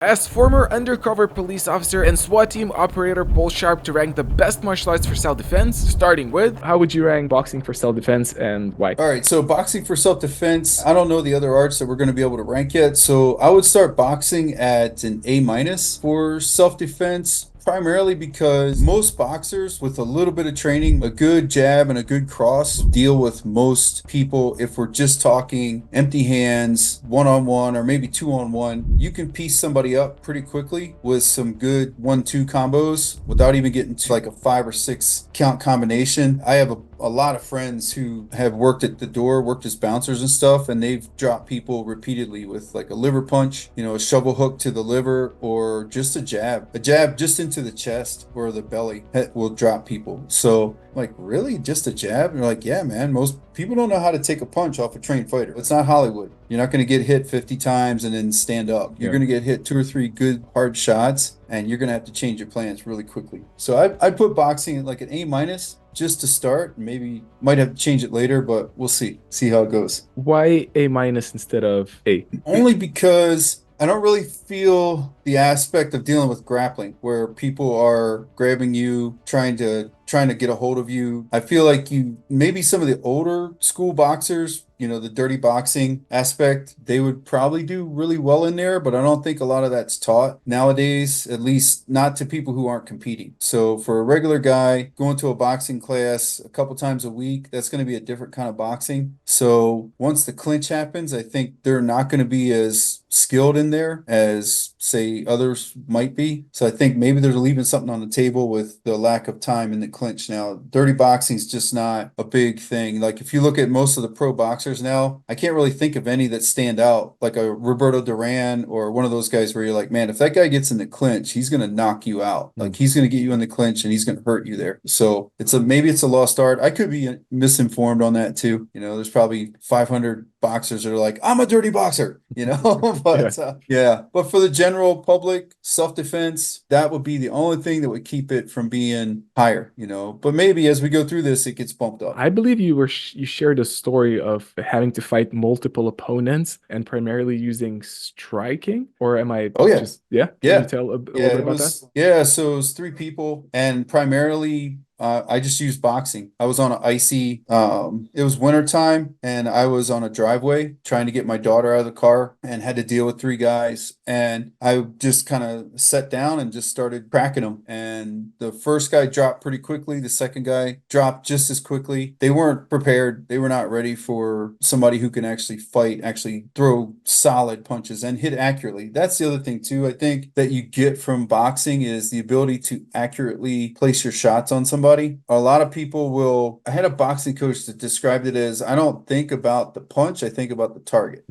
As former undercover police officer and SWAT team operator, pull sharp to rank the best martial arts for self-defense, starting with how would you rank boxing for self-defense and why? All right, so boxing for self-defense. I don't know the other arts that we're going to be able to rank yet. So I would start boxing at an A minus for self-defense. Primarily because most boxers with a little bit of training, a good jab and a good cross deal with most people. If we're just talking empty hands, one-on-one or maybe two-on-one, you can piece somebody up pretty quickly with some good 1-2 combos without even getting to like a 5 or 6 count combination. I have a lot of friends who have worked at the door, worked as bouncers and stuff, and they've dropped people repeatedly with like a liver punch, a shovel hook to the liver, or just a jab. A jab just into the chest or the belly will drop people. So, like, really? Just a jab? And you're like, yeah, man, most people don't know how to take a punch off a trained fighter. It's not Hollywood. You're not going to get hit 50 times and then stand up. You're going to get hit 2 or 3 good hard shots, and you're going to have to change your plans really quickly. So I'd put boxing at like an A minus just to start. Maybe might have to change it later, but we'll see how it goes. Why A minus instead of A? Only because I don't really feel the aspect of dealing with grappling where people are grabbing you, trying to get a hold of you. I feel like maybe some of the older school boxers, the dirty boxing aspect, they would probably do really well in there, but I don't think a lot of that's taught nowadays, at least not to people who aren't competing. So for a regular guy going to a boxing class a couple times a week, that's going to be a different kind of boxing. So once the clinch happens, I think they're not going to be as skilled in there as say others might be. So I think maybe they're leaving something on the table with the lack of time in the clinch. Now, dirty boxing is just not a big thing. Like if you look at most of the pro boxers now, I can't really think of any that stand out, like a Roberto Duran or one of those guys where you're like, man, if that guy gets in the clinch, he's going to knock you out. Like he's going to get you in the clinch and he's going to hurt you there. So maybe it's a lost art. I could be misinformed on that too. There's probably 500 boxers that are like, I'm a dirty boxer, but yeah. But for the general public, self-defense, that would be the only thing that would keep it from being higher, but maybe as we go through this, it gets bumped up. I believe you shared a story of having to fight multiple opponents and primarily using striking, or am I Oh yeah. yeah? Can you Yeah. tell a little Yeah, bit about that? so it was 3 people and primarily I just used boxing. I was on an icy, it was winter time and I was on a driveway trying to get my daughter out of the car and had to deal with 3 guys. And I just kind of sat down and just started cracking them. And the first guy dropped pretty quickly. The second guy dropped just as quickly. They weren't prepared. They were not ready for somebody who can actually fight, actually throw solid punches and hit accurately. That's the other thing too, I think, that you get from boxing is the ability to accurately place your shots on somebody. A lot of people I had a boxing coach that described it as, I don't think about the punch, I think about the target.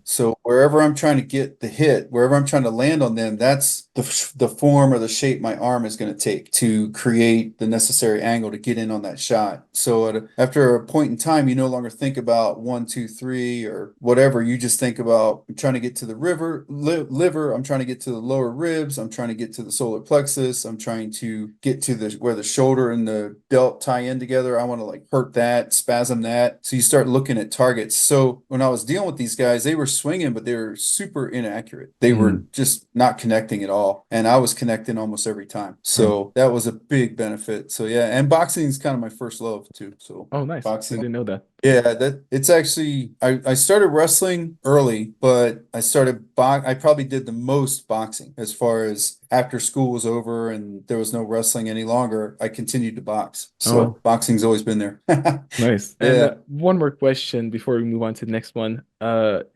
So wherever I'm trying to get the hit, wherever I'm trying to land on them, that's the form or the shape my arm is going to take to create the necessary angle to get in on that shot. So after a point in time, you no longer think about 1, 2, 3 or whatever. You just think about, I'm trying to get to the liver. I'm trying to get to the lower ribs. I'm trying to get to the solar plexus. I'm trying to get to where the shoulder and the belt tie in together. I want to like hurt that, spasm that. So you start looking at targets. So when I was dealing with these guys, they were swinging, but they were super inaccurate. They were just not connecting at all. And I was connecting almost every time. So that was a big benefit. So yeah, and boxing is kind of my first love too. So Oh, nice. I boxing. didn't know that. Yeah, that it's actually I started wrestling early, but I probably did the most boxing as far as after school was over and there was no wrestling any longer, I continued to box. So Oh, boxing's always been there. nice. And Yeah. one more question before we move on to the next one.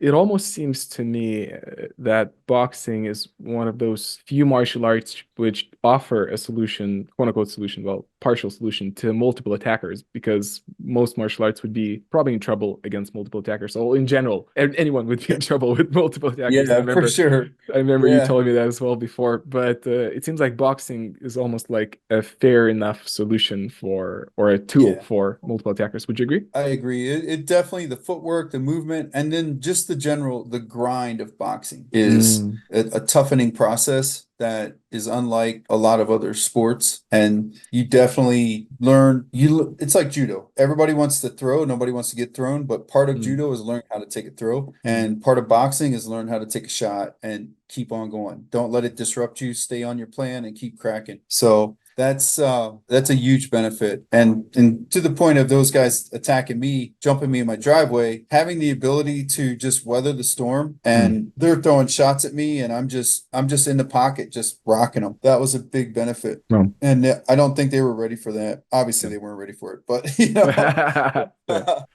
It almost seems to me that boxing is one of those few martial arts which offer a solution, quote unquote solution, well, partial solution to multiple attackers, because most martial arts would be probably in trouble against multiple attackers. So in general, anyone would be in trouble with multiple attackers. Yeah, for sure. I remember you Yeah. telling me that as well before, but it seems like boxing is almost like a fair enough solution for, or a tool Yeah. for multiple attackers. Would you agree? I agree. It definitely the footwork, the movement, and then just the grind of boxing is Mm. a toughening process. that is unlike a lot of other sports. And you definitely learn, it's like judo. Everybody wants to throw, nobody wants to get thrown, but part of Mm. judo is learn how to take a throw. And part of boxing is learn how to take a shot and keep on going. Don't let it disrupt you. Stay on your plan and keep cracking. So that's a huge benefit. And to the point of those guys attacking me, jumping me in my driveway, having the ability to just weather the storm, and they're throwing shots at me and I'm just in the pocket just rocking them. That was a big benefit. No. And I don't think they were ready for that. Obviously Yeah. they weren't ready for it, but you know,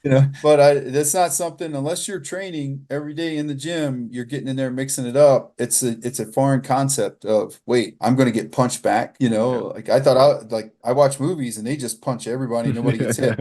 Yeah. but that's not something, unless you're training every day in the gym, you're getting in there mixing it up. It's a foreign concept of, wait, I'm going to get punched back. Like I thought, I watch movies and they just punch everybody, nobody gets hit.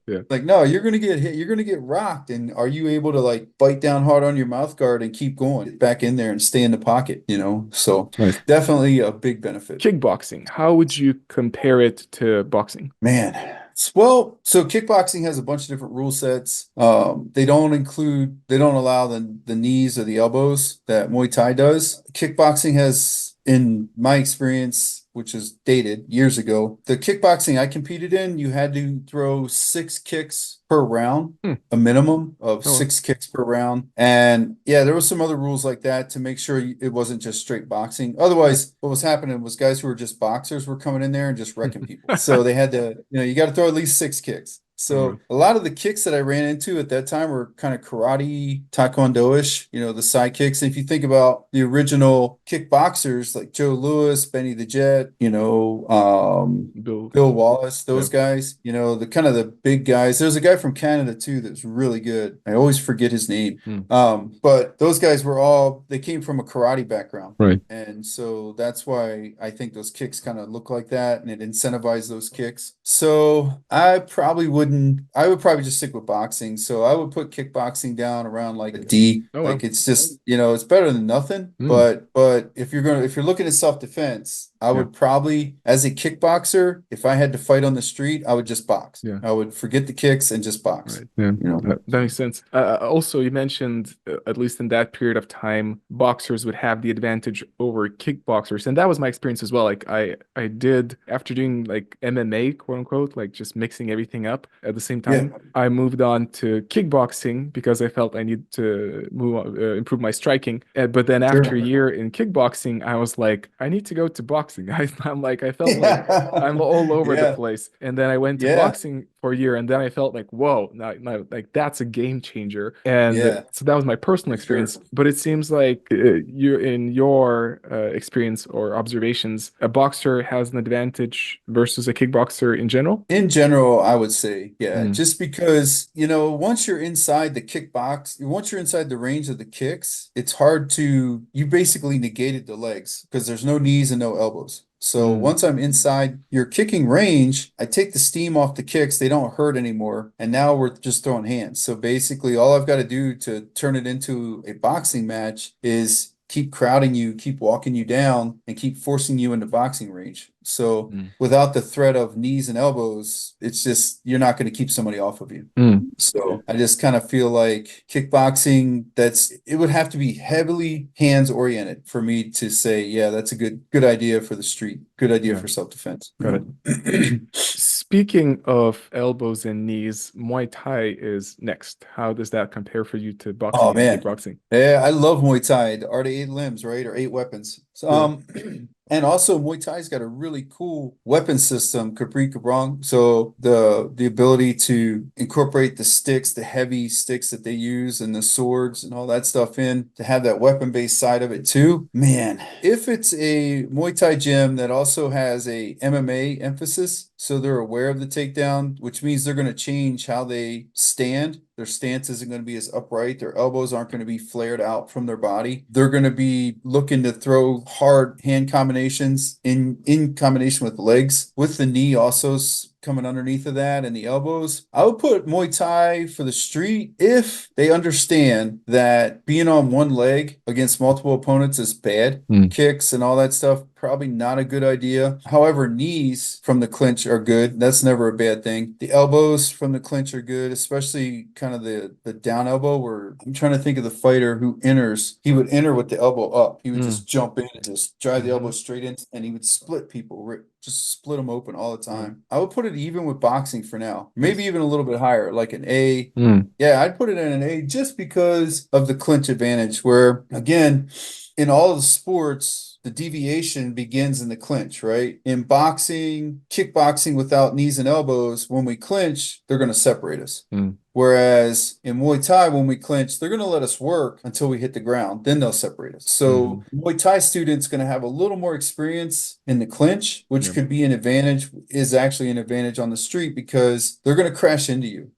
Yeah. Like, no, you're going to get hit, you're going to get rocked. And are you able to like bite down hard on your mouth guard and keep going, get back in there and stay in the pocket, So Nice. definitely a big benefit. Kickboxing, how would you compare it to boxing? Man, well, so kickboxing has a bunch of different rule sets. They don't allow the knees or the elbows that Muay Thai does. Kickboxing has, in my experience, which is dated years ago, the kickboxing I competed in, you had to throw 6 kicks per round, a minimum of Oh. 6 kicks per round. And yeah, there was some other rules like that to make sure it wasn't just straight boxing. Otherwise, what was happening was guys who were just boxers were coming in there and just wrecking people. So they had to, you got to throw at least 6 kicks. So a lot of the kicks that I ran into at that time were kind of karate, taekwondo-ish, the side kicks. And if you think about the original kickboxers like Joe Louis, Benny the Jet, Bill Wallace, those guys, the kind of the big guys. There's a guy from Canada too that's really good. I always forget his name. But those guys they came from a karate background. Right. And so that's why I think those kicks kind of look like that, and it incentivized those kicks. So I would probably just stick with boxing. So I would put kickboxing down around like a D. Oh, wow. Like it's just, it's better than nothing. But if you're looking at self-defense, I would probably, as a kickboxer, if I had to fight on the street, I would just box. Yeah. I would forget the kicks and just box. Right. Yeah. That makes sense. Also, you mentioned, at least in that period of time, boxers would have the advantage over kickboxers. And that was my experience as well. Like I did, after doing like MMA, quote unquote, like just mixing everything up at the same time, I moved on to kickboxing because I felt I needed to improve my striking. But then after a year in kickboxing, I was like, I need to go to boxing. I felt like I'm all over the place. And then I went to boxing for a year, and then I felt like, whoa, like that's a game changer. And so that was my personal experience. But it seems like you're in your experience or observations, a boxer has an advantage versus a kickboxer in general? In general, I would say, just because, once you're inside the range of the kicks, it's hard you basically negated the legs because there's no knees and no elbows. So once I'm inside your kicking range, I take the steam off the kicks. They don't hurt anymore. And now we're just throwing hands. So basically all I've got to do to turn it into a boxing match is keep crowding you, keep walking you down, and keep forcing you into boxing range. So without the threat of knees and elbows, it's just, you're not going to keep somebody off of you. So I just kind of feel like kickboxing, it would have to be heavily hands oriented for me to say, yeah, that's a good idea for the street. Good idea for self-defense. Got it. Speaking of elbows and knees, Muay Thai is next. How does that compare for you to boxing and kickboxing? Yeah, I love Muay Thai. The art of 8 limbs, right? Or 8 weapons. So, and also Muay Thai's got a really cool weapon system, Capri Cabrong. So the ability to incorporate the sticks, the heavy sticks that they use, and the swords and all that stuff in, to have that weapon-based side of it too. Man, if it's a Muay Thai gym that also has a MMA emphasis, so they're aware of the takedown, which means they're going to change how they stand. Their stance isn't going to be as upright. Their elbows aren't going to be flared out from their body. They're going to be looking to throw hard hand combinations in combination with legs, with the knee also coming underneath of that, and the elbows. I would put Muay Thai for the street if they understand that being on one leg against multiple opponents is bad. Kicks and all that stuff, probably not a good idea. However, knees from the clinch are good. That's never a bad thing. The elbows from the clinch are good, especially kind of the down elbow where I'm trying to think of the fighter who enters. He would enter with the elbow up. He would just jump in and just drive the elbow straight in, and he would split people, just split them open all the time. I would put it even with boxing for now, maybe even a little bit higher, like an A. Yeah, I'd put it in an A just because of the clinch advantage, where again, in all of the sports, the deviation begins in the clinch, right? In boxing, kickboxing without knees and elbows, when we clinch, they're going to separate us. Whereas in Muay Thai, when we clinch, they're going to let us work until we hit the ground. Then they'll separate us. So Muay Thai students going to have a little more experience in the clinch, which could be an advantage, is actually an advantage on the street because they're going to crash into you.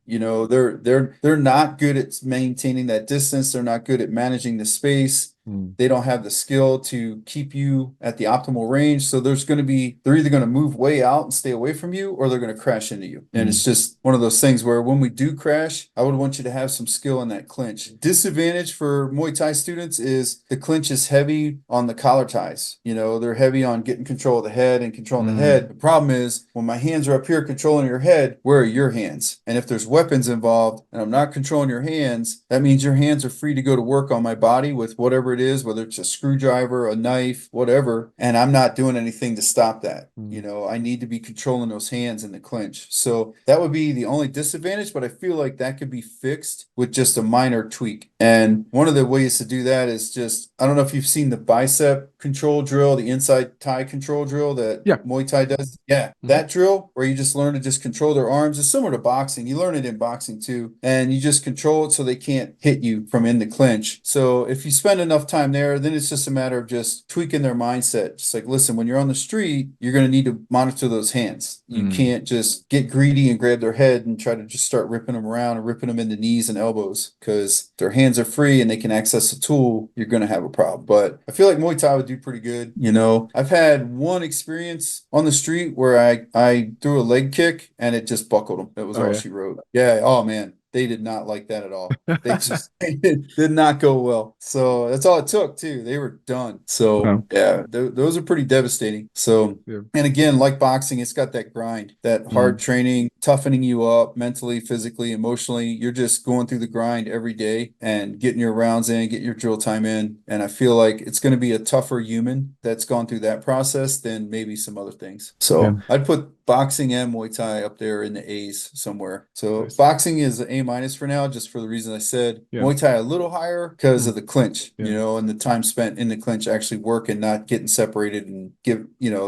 You know, they're not good at maintaining that distance. They're not good at managing the space. They don't have the skill to keep you at the optimal range. So they're either going to move way out and stay away from you, or they're going to crash into you. And it's just one of those things where when we do crash, I would want you to have some skill in that clinch. Disadvantage for Muay Thai students is the clinch is heavy on the collar ties. You know, they're heavy on getting control of the head and controlling the head. The problem is when my hands are up here controlling your head, where are your hands? And if there's weapons involved and I'm not controlling your hands, that means your hands are free to go to work on my body with whatever it is, whether it's a screwdriver, a knife, whatever, and I'm not doing anything to stop that. You know, I need to be controlling those hands in the clinch. So that would be the only disadvantage, but I feel like that could be fixed with just a minor tweak. And one of the ways to do that is just, I don't know if you've seen the bicep control drill, the inside Thai control drill that Muay Thai does. Yeah, that drill where you just learn to just control their arms is similar to boxing. You learn it in boxing too, and you just control it so they can't hit you from in the clinch. So if you spend enough time there, then it's just a matter of just tweaking their mindset. Just like, listen, when you're on the street, you're going to need to monitor those hands. You can't just get greedy and grab their head and try to just start ripping them around and ripping them into knees and elbows, because their hands are free and they can access the tool. You're going to have a problem. But I feel like Muay Thai would do pretty good. You know, I've had one experience on the street where I threw a leg kick and it just buckled them. That was all she wrote. Yeah. Oh man. They did not like that at all. They just did not go well. So that's all it took too. They were done. So yeah, those are pretty devastating. So, and again, like boxing, it's got that grind, that hard training, toughening you up mentally, physically, emotionally. You're just going through the grind every day and getting your rounds in, getting your drill time in. And I feel like it's going to be a tougher human that's gone through that process than maybe some other things. So I'd put boxing and Muay Thai up there in the A's somewhere. So boxing is an A- for now, just for the reason I said. Muay Thai a little higher because of the clinch, you know, and the time spent in the clinch actually working, not getting separated and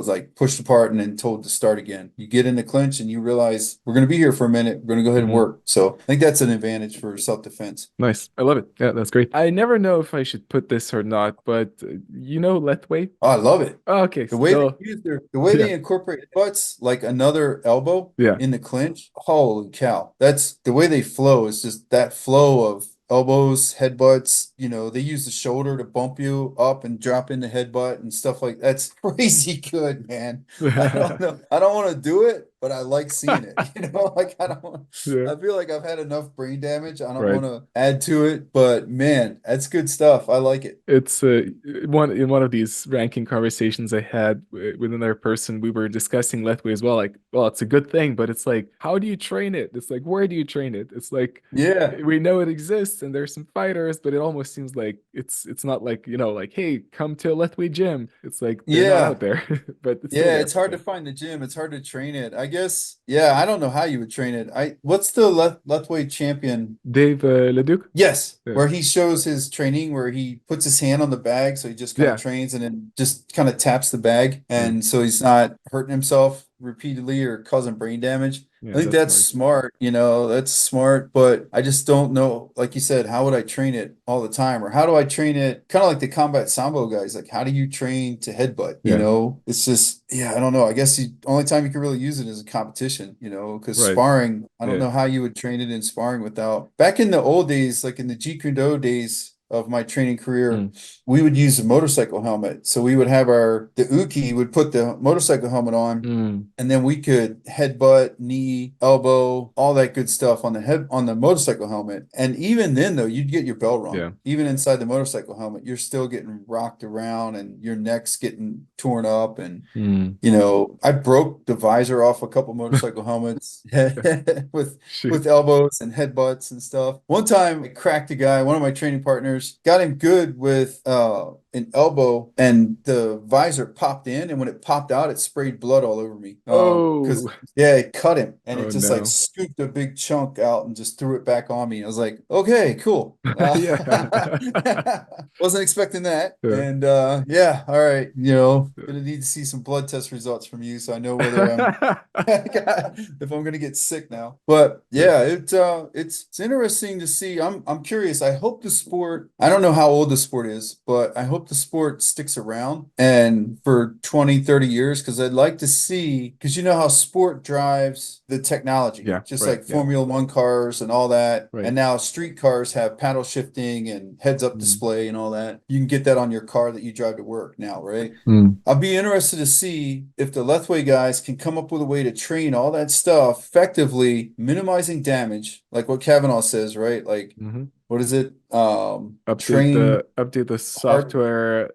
like pushed apart and then told to start again. You get in the clinch and you realize we're going to be here for a minute. We're going to go ahead and work. So I think that's an advantage for self-defense. Nice. I love it. Yeah, that's great. I never know if I should put this or not, but you know Lethwei? Oh, I love it. Oh, okay. The way they incorporate butts like another elbow in the clinch. Holy cow. That's the way they flow, is just that flow of elbows, headbutts. You know, they use the shoulder to bump you up and drop in the headbutt and stuff like that's crazy good, man. I don't know. I don't want to do it, but I like seeing it. You know, like I feel like I've had enough brain damage. I don't want to add to it, but man, that's good stuff. I like it. It's one of these ranking conversations I had with another person. We were discussing Lethwei as well. Like, well, it's a good thing, but it's like, how do you train it? It's like, where do you train it? It's like, we know it exists and there's some fighters, but it almost seems like it's not like, you know, like, hey, come to a Lethwei gym. It's like they're not out there. But it's hard to find the gym. It's hard to train it. I guess. Yeah, I don't know how you would train it. What's the Lethwei champion? Dave Leduc? Yes, where he shows his training, where he puts his hand on the bag, so he just kind of trains and then just kind of taps the bag, and so he's not hurting himself repeatedly or causing brain damage. I think that's smart. You know, that's smart, but I just don't know, like you said, how would I train it all the time? Or how do I train it? Kind of like the combat Sambo guys. Like, how do you train to headbutt? You know, it's just, I don't know. I guess the only time you can really use it is a competition, you know, because sparring, I don't know how you would train it in sparring without, back in the old days, like in the Jeet Kune Do days, of my training career, Mm. we would use a motorcycle helmet. So we would have the uki would put the motorcycle helmet on, Mm. and then we could headbutt, knee, elbow, all that good stuff on the motorcycle helmet. And even then, though, you'd get your bell Yeah. rung. Even inside the motorcycle helmet, you're still getting rocked around, and your neck's getting torn up. And Mm. I broke the visor off a couple motorcycle helmets with Shoot. elbows and headbutts and stuff. One time I cracked a guy, one of my training partners, got him good with an elbow, and the visor popped in, and when it popped out, it sprayed blood all over me. Oh. It cut him, and Oh it just like no. scooped a big chunk out and just threw it back on me. I was like, okay, cool. Yeah. Wasn't expecting that. Yeah. And yeah, all right, gonna need to see some blood test results from you so I know whether I'm if I'm gonna get sick now. But yeah, it's interesting to see. I'm curious. I hope the sport, I don't know how old the sport is, but I hope the sport sticks around and for 20, 30 years, because I'd like to see, because you know how sport drives the technology, Yeah, just right. like Yeah. Formula One cars and all that. Right. And now street cars have paddle shifting and heads up Mm. display and all that. You can get that on your car that you drive to work now, right? Mm. I'll be interested to see if the Lethwei guys can come up with a way to train all that stuff effectively, minimizing damage, like what Kavanaugh says, right? Like, Mhm. what is it? Update Train the hard. software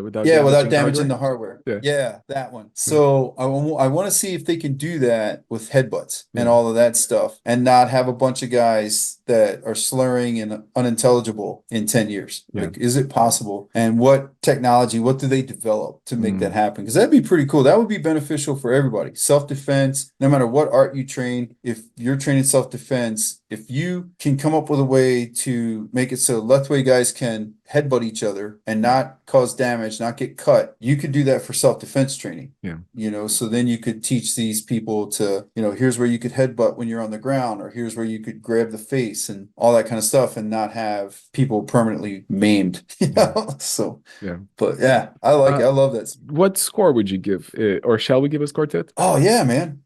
without Yeah, without damaging damaging hardware. the hardware. Yeah. Yeah, that one. Yeah. So I want to see if they can do that with headbutts and Yeah. all of that stuff, and not have a bunch of guys that are slurring and unintelligible in 10 years. Yeah. Like, is it possible? And what technology, what do they develop to make that Mm. happen? Because that'd be pretty cool. That would be beneficial for everybody. Self-defense, no matter what art you train, if you're training self-defense, if you can come up with a way to make it so Lethwei guys can headbutt each other and not cause damage, not get cut, you could do that for self-defense training. Yeah. So then you could teach these people to, here's where you could headbutt when you're on the ground, or here's where you could grab the face and all that kind of stuff, and not have people permanently maimed, So, Yeah. but yeah, I like it. I love that. What score would you give, or shall we give a score to it? Oh yeah, man.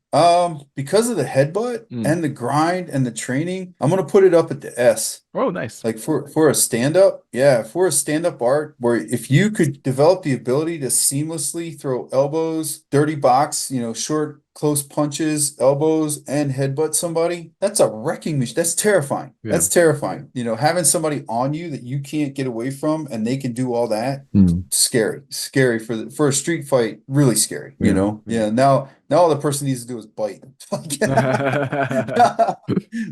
Because of the headbutt Mm. and the grind and the training, I'm gonna put it up at the S. Oh, nice. Like for a stand-up, yeah, for a stand-up art, where if you could develop the ability to seamlessly throw elbows, dirty box, short, close punches, elbows, and headbutt somebody, that's a wrecking machine. That's terrifying. Yeah. That's terrifying. Having somebody on you that you can't get away from, and they can do all that, Mm. scary for a street fight, really scary, Yeah. Yeah, now all the person needs to do is bite.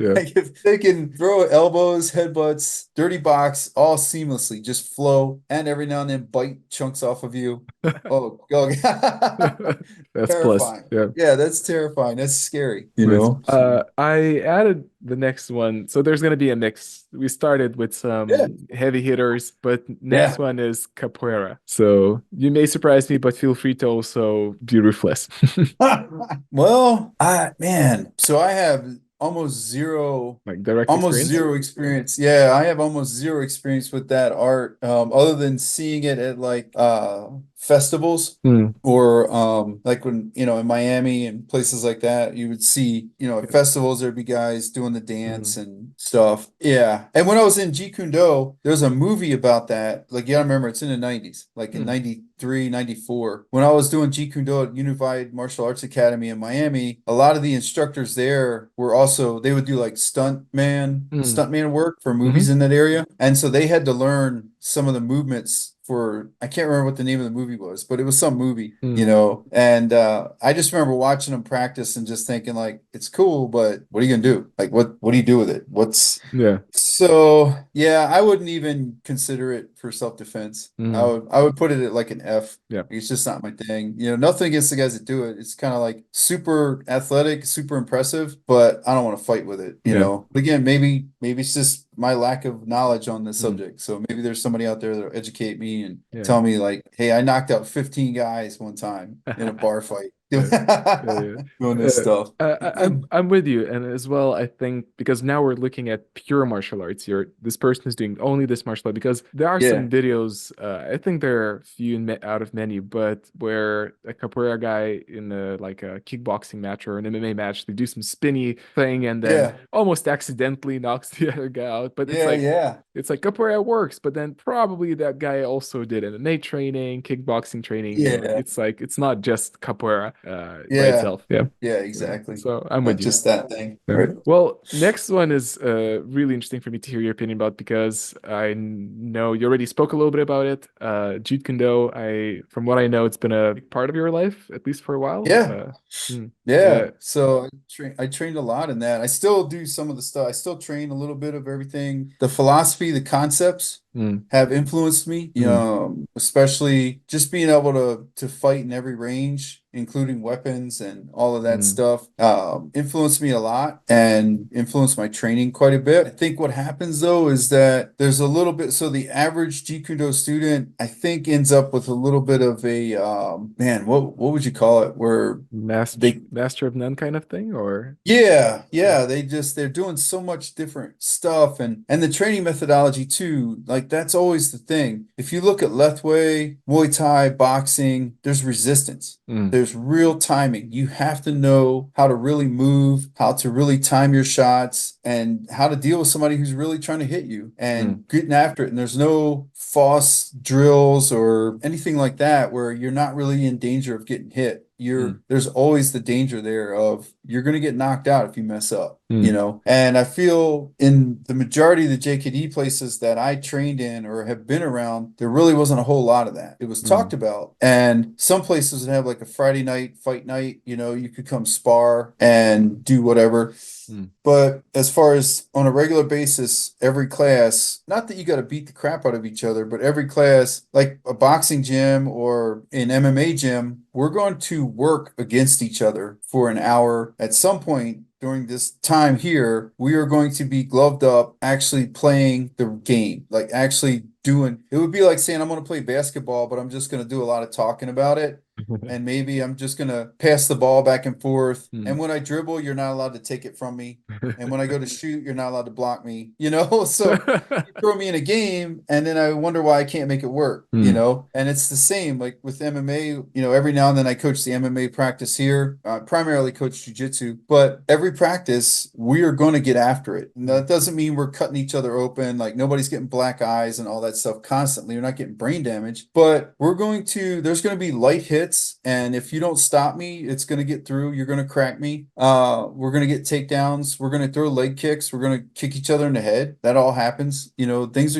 Yeah. Like, if they can throw elbows, headbutts, dirty box, all seamlessly, just flow, and every now and then bite chunks off of you. Oh, That's plus. terrifying. Yeah. Yeah, that's terrifying. That's scary, Nice. I added the next one. So there's gonna be a mix. We started with Yeah. some heavy hitters, but next Yeah. one is Capoeira. So you may surprise me, but feel free to also be ruthless. Well, man, so I have almost zero Like direct experience. experience. Yeah, I have almost zero experience with that art, other than seeing it at like festivals, Hmm. or like when in Miami and places like that, you would see at festivals there'd be guys doing the dance Mhm. and stuff. Yeah, and when I was in Jeet Kune Do, there's a movie about that. Like, yeah, I remember it's in the 90s, like in Hmm. 93, 94. When I was doing Jeet Kune Do at Unified Martial Arts Academy in Miami, a lot of the instructors there were also, they would do like Hmm. stuntman work for movies in that area. And so they had to learn some of the movements for, I can't remember what the name of the movie was, but it was some movie, Hmm. and I just remember watching them practice and just thinking, like, it's cool, but what are you gonna do? Like, what do you do with it? Yeah. So yeah, I wouldn't even consider it for self-defense. Hmm. I would put it at like an F. Yeah. It's just not my thing. Nothing against the guys that do it. It's kind of like super athletic, super impressive, but I don't want to fight with it, Yeah. But again, maybe it's just my lack of knowledge on this Hmm. subject. So maybe there's somebody out there that'll educate me and Yeah. tell me, like, hey, I knocked out 15 guys one time in a bar fight. Yeah. Yeah, yeah. Doing this stuff. I'm with you, and as well, I think because now we're looking at pure martial arts here. This person is doing only this martial art because there are Yeah, some videos. I think there are few out of many, but where a capoeira guy in like a kickboxing match or an MMA match, they do some spinny thing and then yeah, almost accidentally knocks the other guy out. But yeah, yeah, it's like capoeira works, but then probably that guy also did MMA training, kickboxing training. yeah, It's like it's not just capoeira by yeah, itself. Yeah. yeah, Yeah. exactly. So I'm Not with you. just that thing, Yeah. right? Well, next one is really interesting for me to hear your opinion about because know you already spoke a little bit about it. Jeet Kune Do, from what I know, it's been a big part of your life, at least for a while. Yeah, Yeah. yeah. So I trained a lot in that. I still do some of the stuff. I still train a little bit of everything. The philosophy, the concepts Mm, have influenced me, mm, especially just being able to fight in every range, including weapons and all of that mm, stuff, influenced me a lot and influenced my training quite a bit. I think what happens though is that there's a little bit, so the average Jeet Kune Do student, I think, ends up with a little bit of a man, what would you call it? Where they master of none kind of thing, or yeah, yeah. yeah, they're doing so much different stuff and the training methodology too. Like that's always the thing. If you look at Lethwei, Muay Thai, boxing, there's resistance. Mm, There's real timing. You have to know how to really move, how to really time your shots, and how to deal with somebody who's really trying to hit you mm, and getting after it. And there's no false drills or anything like that where you're not really in danger of getting hit. mm, There's always the danger there of you're going to get knocked out if you mess up, mm, and I feel in the majority of the JKD places that I trained in or have been around, there really wasn't a whole lot of that. It was talked mm, about, and some places would have like a Friday night fight night, you could come spar and do whatever. mm, But as far as on a regular basis, every class, not that you got to beat the crap out of each other, but every class, like a boxing gym or an MMA gym, we're going to work against each other for an hour. At some point during this time here, we are going to be gloved up, actually playing the game, like actually doing it would be like saying, I'm going to play basketball, but I'm just going to do a lot of talking about it. And maybe I'm just going to pass the ball back and forth. And mm. when I dribble, you're not allowed to take it from me. And when I go to shoot, you're not allowed to block me, So you throw me in a game and then I wonder why I can't make it work, Mm, And it's the same like with MMA, every now and then I coach the MMA practice here, primarily coach Jiu-Jitsu, but every practice we are going to get after it. And that doesn't mean we're cutting each other open, like nobody's getting black eyes and all that stuff constantly. You're not getting brain damage, but there's going to be light hits. And if you don't stop me, it's going to get through. You're going to crack me. We're going to get takedowns. We're going to throw leg kicks. We're going to kick each other in the head. That all happens. Things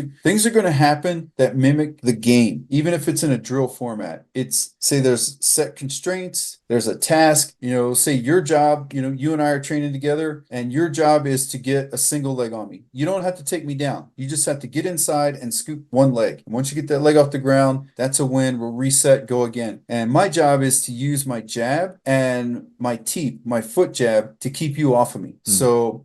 are going to happen that mimic the game, even if it's in a drill format. It's say there's set constraints. There's a task, say your job, you and I are training together and your job is to get a single leg on me. You don't have to take me down. You just have to get inside and scoop one leg. And once you get that leg off the ground, that's a win. We'll reset, go again. And my job is to use my jab and my teep, my foot jab to keep you off of me. mm, So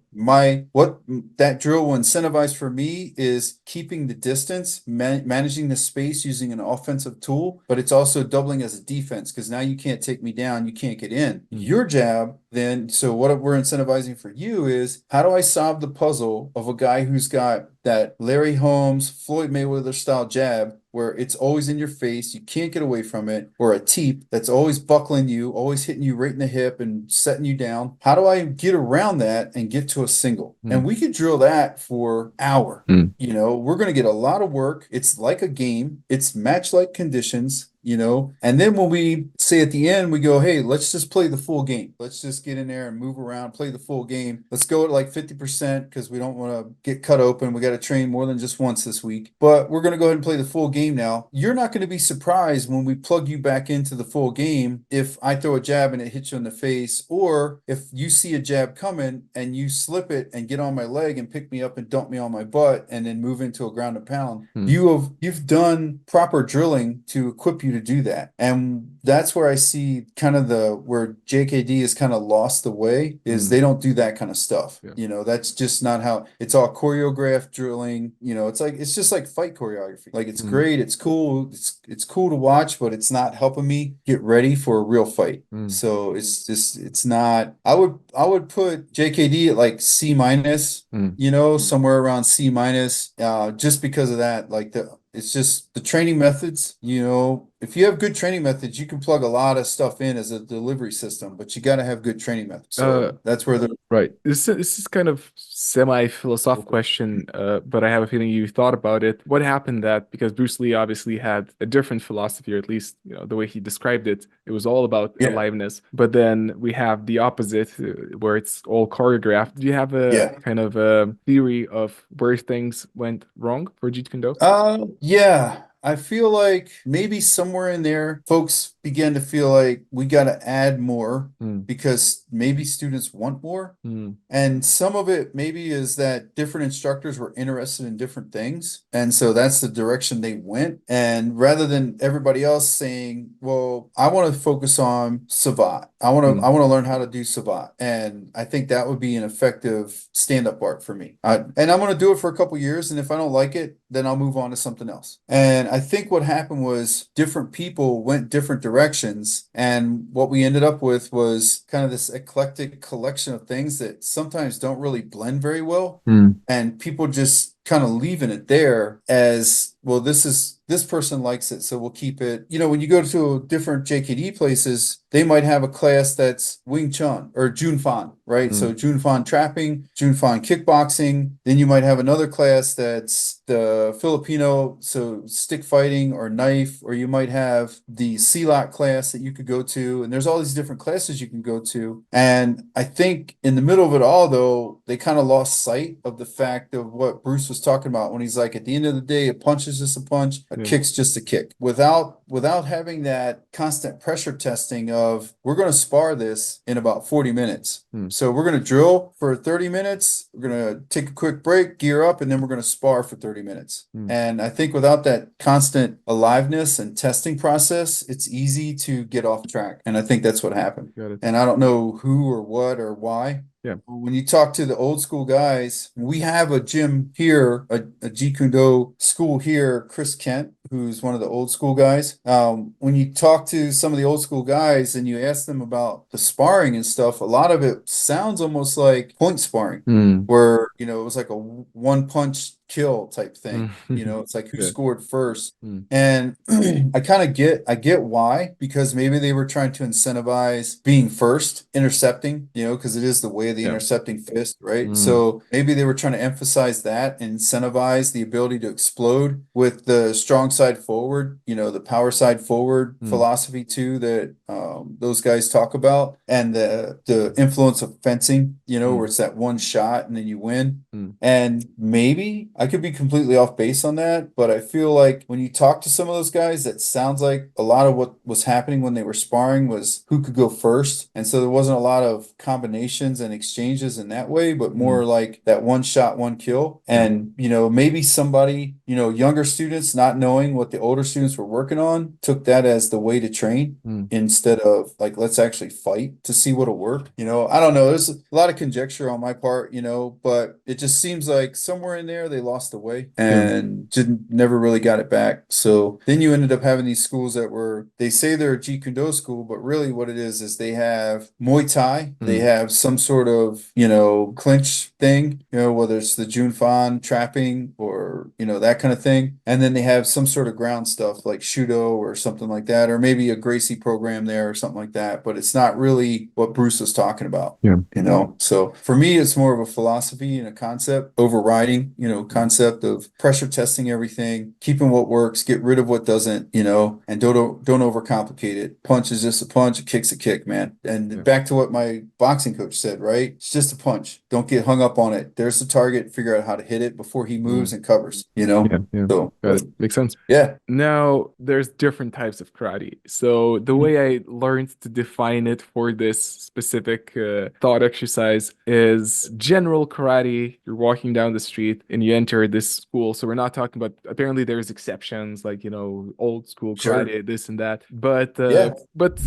what that drill will incentivize for me is keeping the distance, managing the space using an offensive tool, but it's also doubling as a defense because now you can't take me down, you can't get in. mm, Your jab, then, so what we're incentivizing for you is how do I solve the puzzle of a guy who's got that Larry Holmes, Floyd Mayweather style jab where it's always in your face, you can't get away from it, or a teep that's always buckling you, always hitting you right in the hip and setting you down. How do I get around that and get to a single? And mm, we could drill that for an hour. mm, We're going to get a lot of work. It's like a game. It's match-like conditions. And then when we say at the end, we go, hey, let's just play the full game. Let's just get in there and move around, play the full game. Let's go at like 50% because we don't want to get cut open. We got to train more than just once this week, but we're going to go ahead and play the full game now. You're not going to be surprised when we plug you back into the full game if I throw a jab and it hits you in the face, or if you see a jab coming and you slip it and get on my leg and pick me up and dump me on my butt and then move into a ground and pound. mm, You've done proper drilling to equip you to do that. And that's where I see kind of where JKD has kind of lost the way is they don't do that kind of stuff. Yeah. You know, that's just not how it's all choreographed drilling. You know, it's just like fight choreography. Like it's great, it's cool, it's cool to watch, but it's not helping me get ready for a real fight. So it's not. I would put JKD at like C minus, you know, somewhere around C minus, just because of that. Like it's just the training methods, you know, if you have good training methods, you can plug a lot of stuff in as a delivery system, but you got to have good training methods. So that's where right. This is kind of semi-philosophical question, but I have a feeling you thought about it. What happened that because Bruce Lee obviously had a different philosophy, or at least, you know, the way he described it, it was all about aliveness. But then we have the opposite, where it's all choreographed. Do you have a kind of a theory of where things went wrong for Jeet Kune Do? Yeah. I feel like maybe somewhere in there, folks began to feel like we got to add more because maybe students want more. And some of it maybe is that different instructors were interested in different things. And so that's the direction they went. And rather than everybody else saying, well, I want to focus on Savate. I want to learn how to do Savate. And I think that would be an effective stand-up art for me. And I'm going to do it for a couple years. And if I don't like it, then I'll move on to something else. And I think what happened was different people went different directions. And what we ended up with was kind of this eclectic collection of things that sometimes don't really blend very well. And people just kind of leaving it there as, well, this person likes it, so we'll keep it. You know, when you go to different JKD places, they might have a class that's Wing Chun or Jun Fan, right? So Jun Fan trapping, Jun Fan kickboxing. Then you might have another class that's the Filipino, so stick fighting or knife, or you might have the Silat class that you could go to. And there's all these different classes you can go to. And I think in the middle of it all, though, they kind of lost sight of the fact of what Bruce was talking about when he's like, at the end of the day, a punch is just a punch, a kick's just a kick. Without having that constant pressure testing of, we're going to spar this in about 40 minutes. So we're going to drill for 30 minutes. We're going to take a quick break, gear up, and then we're going to spar for 30 minutes. And I think without that constant aliveness and testing process, it's easy to get off track. And I think that's what happened. And I don't know who or what or why. Yeah. When you talk to the old school guys, we have a gym here, a Jeet Kune Do school here, Chris Kent, who's one of the old school guys. When you talk to some of the old school guys and you ask them about the sparring and stuff, a lot of it sounds almost like point sparring, where, you know, it was like a one punch kill type thing. You know, it's like who scored first. And I get why, because maybe they were trying to incentivize being first, intercepting, you know, because it is the way of the intercepting fist, right? So maybe they were trying to emphasize that and incentivize the ability to explode with the strong side forward, you know, the power side forward philosophy too, that those guys talk about, and the influence of fencing, you know, where it's that one shot and then you win. And maybe I could be completely off base on that, but I feel like when you talk to some of those guys, that sounds like a lot of what was happening when they were sparring was who could go first. And so there wasn't a lot of combinations and exchanges in that way, but more like that one shot, one kill. And, you know, maybe somebody, you know, younger students not knowing what the older students were working on took that as the way to train instead of like, let's actually fight to see what'll work. You know, I don't know. There's a lot of conjecture on my part, you know, but it just seems like somewhere in there they lost the way and never really got it back. So then you ended up having these schools that were, they say they're a Jeet Kune Do school, but really what it is they have Muay Thai, they have some sort of, you know, clinch thing, you know, whether it's the Jun Fan trapping or, you know, that kind of thing. And then they have some sort of ground stuff like Judo or something like that, or maybe a Gracie program there or something like that. But it's not really what Bruce was talking about, you know? So for me, it's more of a philosophy and a concept overriding, you know, concept of pressure testing everything, keeping what works, get rid of what doesn't, you know, and don't overcomplicate it. Punch is just a punch, a kick's a kick, man. And back to what my boxing coach said, right? It's just a punch. Don't get hung up on it. There's the target, figure out how to hit it before he moves and covers, you know? So Got it. Makes sense. Yeah. Now, there's different types of karate. So the way I learned to define it for this specific thought exercise is general karate. You're walking down the street and you enter this school. So we're not talking about, apparently there's exceptions like, old school Sure. karate, this and that. But Yeah. let's,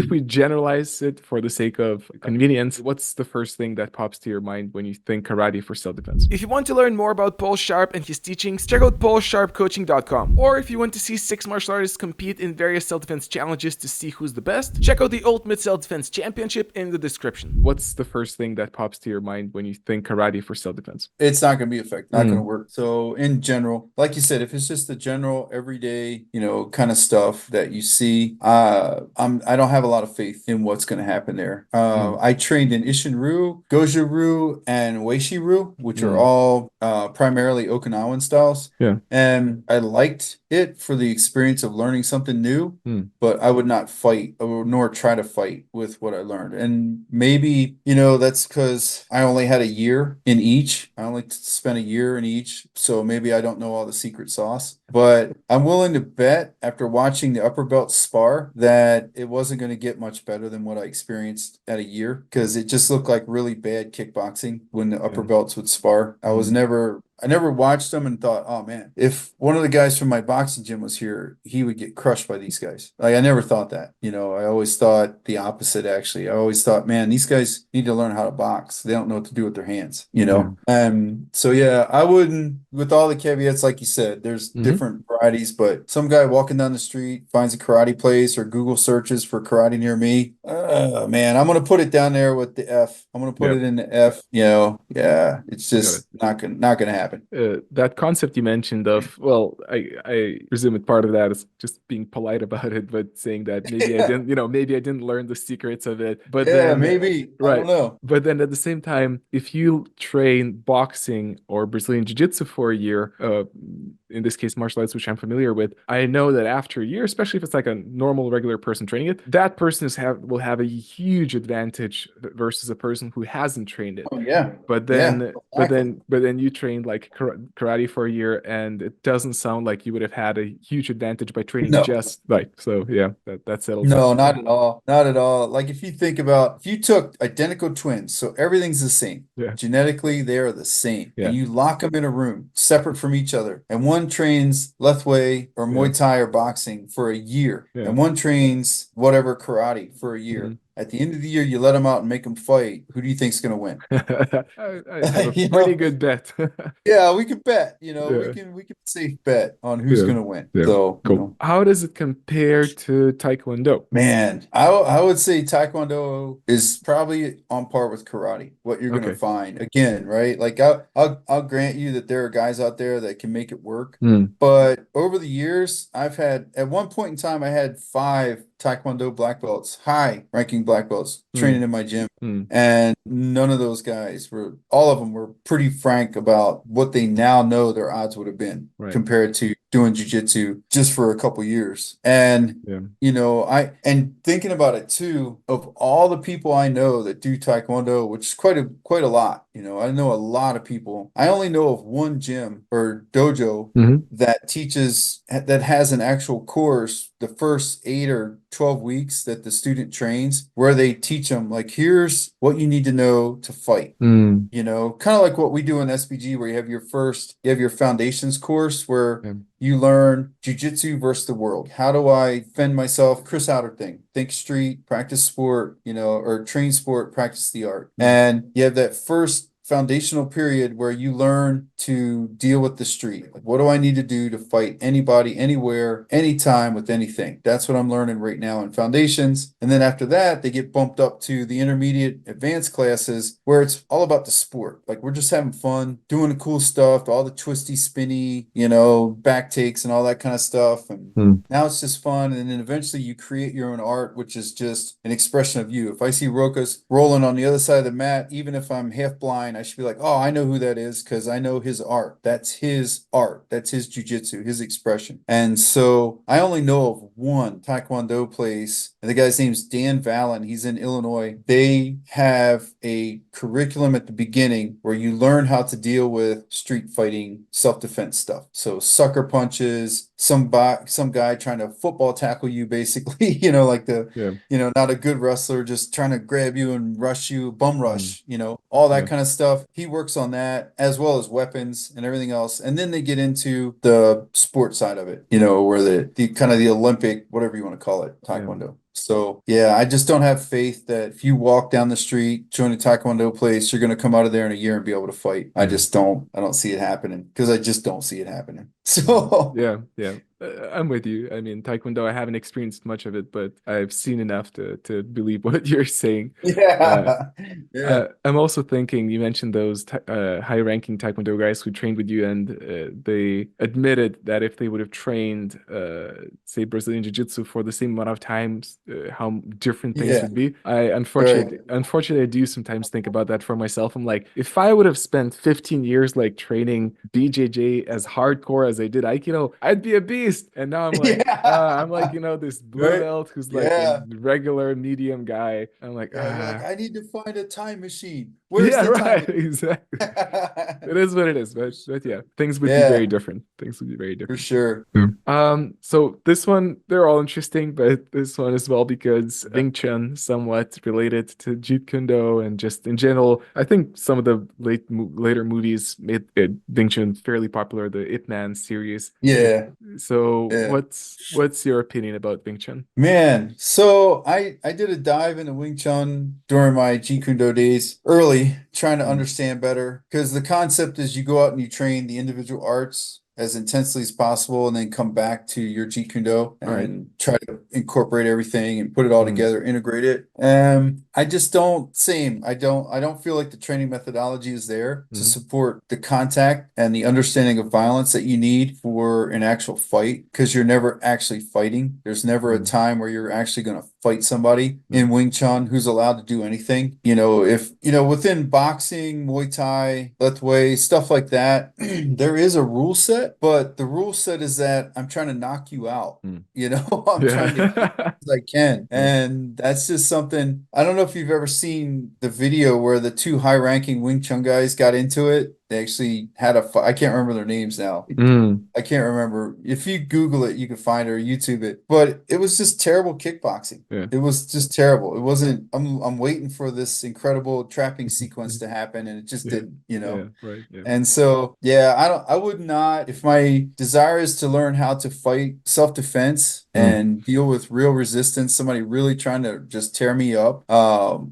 if we generalize it for the sake of convenience, what's the first thing that pops to your mind when you think karate for self-defense? If you want to learn more about Paul Sharp and his teachings, check out paulsharpcoaching.com. Or if you want to see 6 martial artists compete in various self-defense challenges to see who's the best, check out the Ultimate Self-Defense Championship in the description. What's the first thing that pops to your mind when you think karate for self-defense? It's not going to be effective, not going to work. So in general, like you said, if it's just the general everyday, kind of stuff that you see, I don't have a lot of faith in what's going to happen there. I trained in Ishinryu, Goju-ryu, and Weishi-ryu, which are all primarily Okinawan styles. Yeah. And I liked it for the experience of learning something new, but I would not fight nor try to fight with what I learned. And maybe, that's because I only had a year in each. I only spent a year in each. So maybe I don't know all the secret sauce. But I'm willing to bet after watching the upper belt spar that it wasn't going to get much better than what I experienced at a year, because it just looked like really bad kickboxing when the upper belts would spar. I never watched them and thought, oh man, if one of the guys from my boxing gym was here, he would get crushed by these guys. Like, I never thought that. I always thought the opposite, actually. I always thought, man, these guys need to learn how to box. They don't know what to do with their hands, So yeah, I wouldn't, with all the caveats, like you said, there's different varieties, but some guy walking down the street finds a karate place or Google searches for karate near me. Man, I'm going to put it down there with the F. I'm going to put it in the F, yeah, it's just not going to happen. That concept you mentioned of, well, I presume it part of that is just being polite about it, but saying that maybe I didn't, maybe I didn't learn the secrets of it. But then maybe, right. I don't know. But then at the same time, if you train boxing or Brazilian Jiu-Jitsu for a year, in this case, martial arts, which I'm familiar with, I know that after a year, especially if it's like a normal, regular person training it, that person will have a huge advantage versus a person who hasn't trained it. Oh yeah. But then, exactly. but then you trained like karate for a year, and it doesn't sound like you would have had a huge advantage by training No. just right. So yeah, that settles No, that. not at all. Not at all. Like if you think about, if you took identical twins, so everything's the same. Yeah. Genetically, they are the same. Yeah. And you lock them in a room separate from each other. And one trains Lethwei or Muay Thai or boxing for a year. Yeah. And one trains whatever karate for a year. At the end of the year, you let them out and make them fight. Who do you think's going to win? I have a pretty good bet. Yeah, we can bet. We Yeah. can safe bet on who's going to win. Yeah. So, Cool. How does it compare to Taekwondo? Man, I would say Taekwondo is probably on par with karate. What you're gonna find again, right? Like I'll grant you that there are guys out there that can make it work. But over the years, at one point in time, I had 5 Taekwondo black belts, high ranking black belts, training in my gym. And none of those guys all of them were pretty frank about what they now know their odds would have been compared to doing jiu-jitsu just for a couple years. And and thinking about it too, of all the people I know that do Taekwondo, which is quite a lot, I know a lot of people. I only know of one gym or dojo that has an actual course the first 8 or 12 weeks that the student trains, where they teach them, like, here's what you need to know to fight. Kind of like what we do in SBG, where you have your foundations course where you learn jiu-jitsu versus the world. How do I defend myself? Chris Outer thing. Think street, practice sport, or train sport, practice the art. And you have that first foundational period where you learn to deal with the street. Like, what do I need to do to fight anybody, anywhere, anytime with anything? That's what I'm learning right now in foundations. And then after that, they get bumped up to the intermediate advanced classes where it's all about the sport. Like, we're just having fun, doing the cool stuff, all the twisty, spinny, back takes and all that kind of stuff. And now it's just fun. And then eventually you create your own art, which is just an expression of you. If I see Rokas rolling on the other side of the mat, even if I'm half blind, I should be like, oh, I know who that is because I know his art. That's his art. That's his jujitsu, his expression. And so I only know of one Taekwondo place, and the guy's name's Dan Vallon. He's in Illinois. They have a curriculum at the beginning where you learn how to deal with street fighting, self-defense stuff. So sucker punches, some guy trying to football tackle you, basically, not a good wrestler, just trying to grab you and rush you, bum rush, all that kind of stuff. stuff. He works on that as well as weapons and everything else. And then they get into the sport side of it, you know, where the kind of the Olympic, whatever you want to call it, Yeah. Taekwondo. So yeah, I just don't have faith that if you walk down the street, join a Taekwondo place, you're going to come out of there in a year and be able to fight. I just don't. I don't see it happening because I just don't see it happening. So Yeah, yeah. I'm with you. I mean, Taekwondo, I haven't experienced much of it, but I've seen enough to believe what you're saying. Uh, yeah, yeah, I'm also thinking, you mentioned those high-ranking Taekwondo guys who trained with you, and they admitted that if they would have trained, say, Brazilian Jiu-Jitsu for the same amount of times, how different things yeah. would be. I Right. unfortunately, I do sometimes think about that for myself. I'm like, if I would have spent 15 years like training BJJ as hardcore as I did Aikido, I'd be a beast. And now I'm Yeah. like, this blue Right. belt who's like a Yeah. regular medium guy. I'm like, Yeah. You're like, I need to find a time machine. Where's yeah, the time right, machine? exactly. It is what it is, but yeah, things would be very Yeah, different. Things would be very for different. sure. So this one, they're all interesting, but this one as well because Wing Chun somewhat related to Jeet Kune Do and just in general, I think some of the later movies made Wing Chun fairly popular, the Ip Man series. Yeah. So Yeah. what's your opinion about Wing Chun? Man, so I did a dive into Wing Chun during my Jeet Kune Do days early, trying to Mm, understand better. Because the concept is you go out and you train the individual arts as intensely as possible, and then come back to your Jeet Kune Do all right. and try to incorporate everything and put it all Mm, together, integrate it. I just don't same. I don't feel like the training methodology is there to mm, support the contact and the understanding of violence that you need for an actual fight because you're never actually fighting. There's never a mm, time where you're actually going to fight somebody in mm, Wing Chun who's allowed to do anything. You know, if you know within boxing, Muay Thai, Lethwei, stuff like that, there is a rule set, but the rule set is that I'm trying to knock you out. mm. You know, I'm trying to get Yeah. as I can. Yeah. And that's just something I don't know if you've ever seen the video where the two high-ranking Wing Chun guys got into it. They actually had a fight. I can't remember their names now. Mm, I can't remember. If you Google it, you can find it or YouTube it. But it was just terrible kickboxing. yeah. It was just terrible. It wasn't. I'm waiting for this incredible trapping sequence to happen, and it just Yeah. didn't. You Yeah. know. Right. Yeah. And so, yeah, I would not, if my desire is to learn how to fight self-defense Mm. and deal with real resistance, somebody really trying to just tear me up,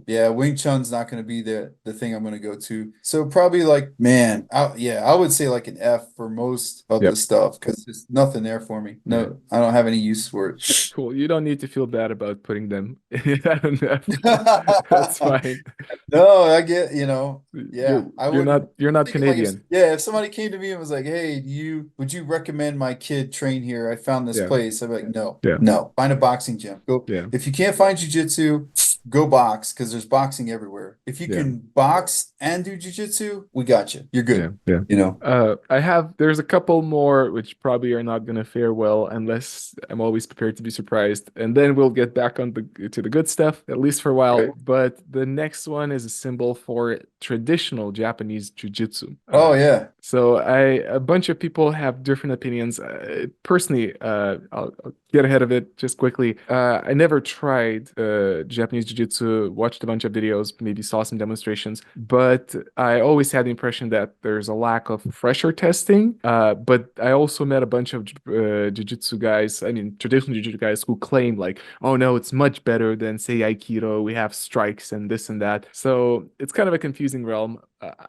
yeah, Wing Chun's not going to be the thing I'm going to go to. So probably like, man, I would say like an F for most of the Yep. stuff because there's nothing there for me. Yeah. No, I don't have any use for it. Cool. You don't need to feel bad about putting them in an F. That's fine. No, I get, yeah, I You're wouldn't. not I'm thinking like if Canadian. yeah, if somebody came to me and was like, "Hey, would you recommend my kid train here? I found this Yeah. place." I'd be like, "No, Yeah. no. Find a boxing gym. Go. Yeah. If you can't find jujitsu, go box because there's boxing everywhere. If you Yeah. can box and do jujitsu, we got you. You're Yeah. good. Yeah. You know." There's a couple more which probably are not gonna fare well unless I'm always prepared to be surprised. And then we'll get back on to the good stuff, at least for a while. Okay. But the next one is a symbol for traditional Japanese jiu-jitsu. Oh yeah. So a bunch of people have different opinions. Personally, I'll get ahead of it just quickly. I never tried Japanese jiu-jitsu, watched a bunch of videos, maybe saw some demonstrations, but I always had the impression that there's a lack of fresher testing. But I also met a bunch of jiu-jitsu guys, I mean, traditional jiu-jitsu guys who claim like, oh no, it's much better than say Aikido. We have strikes and this and that. So it's kind of a confusing realm.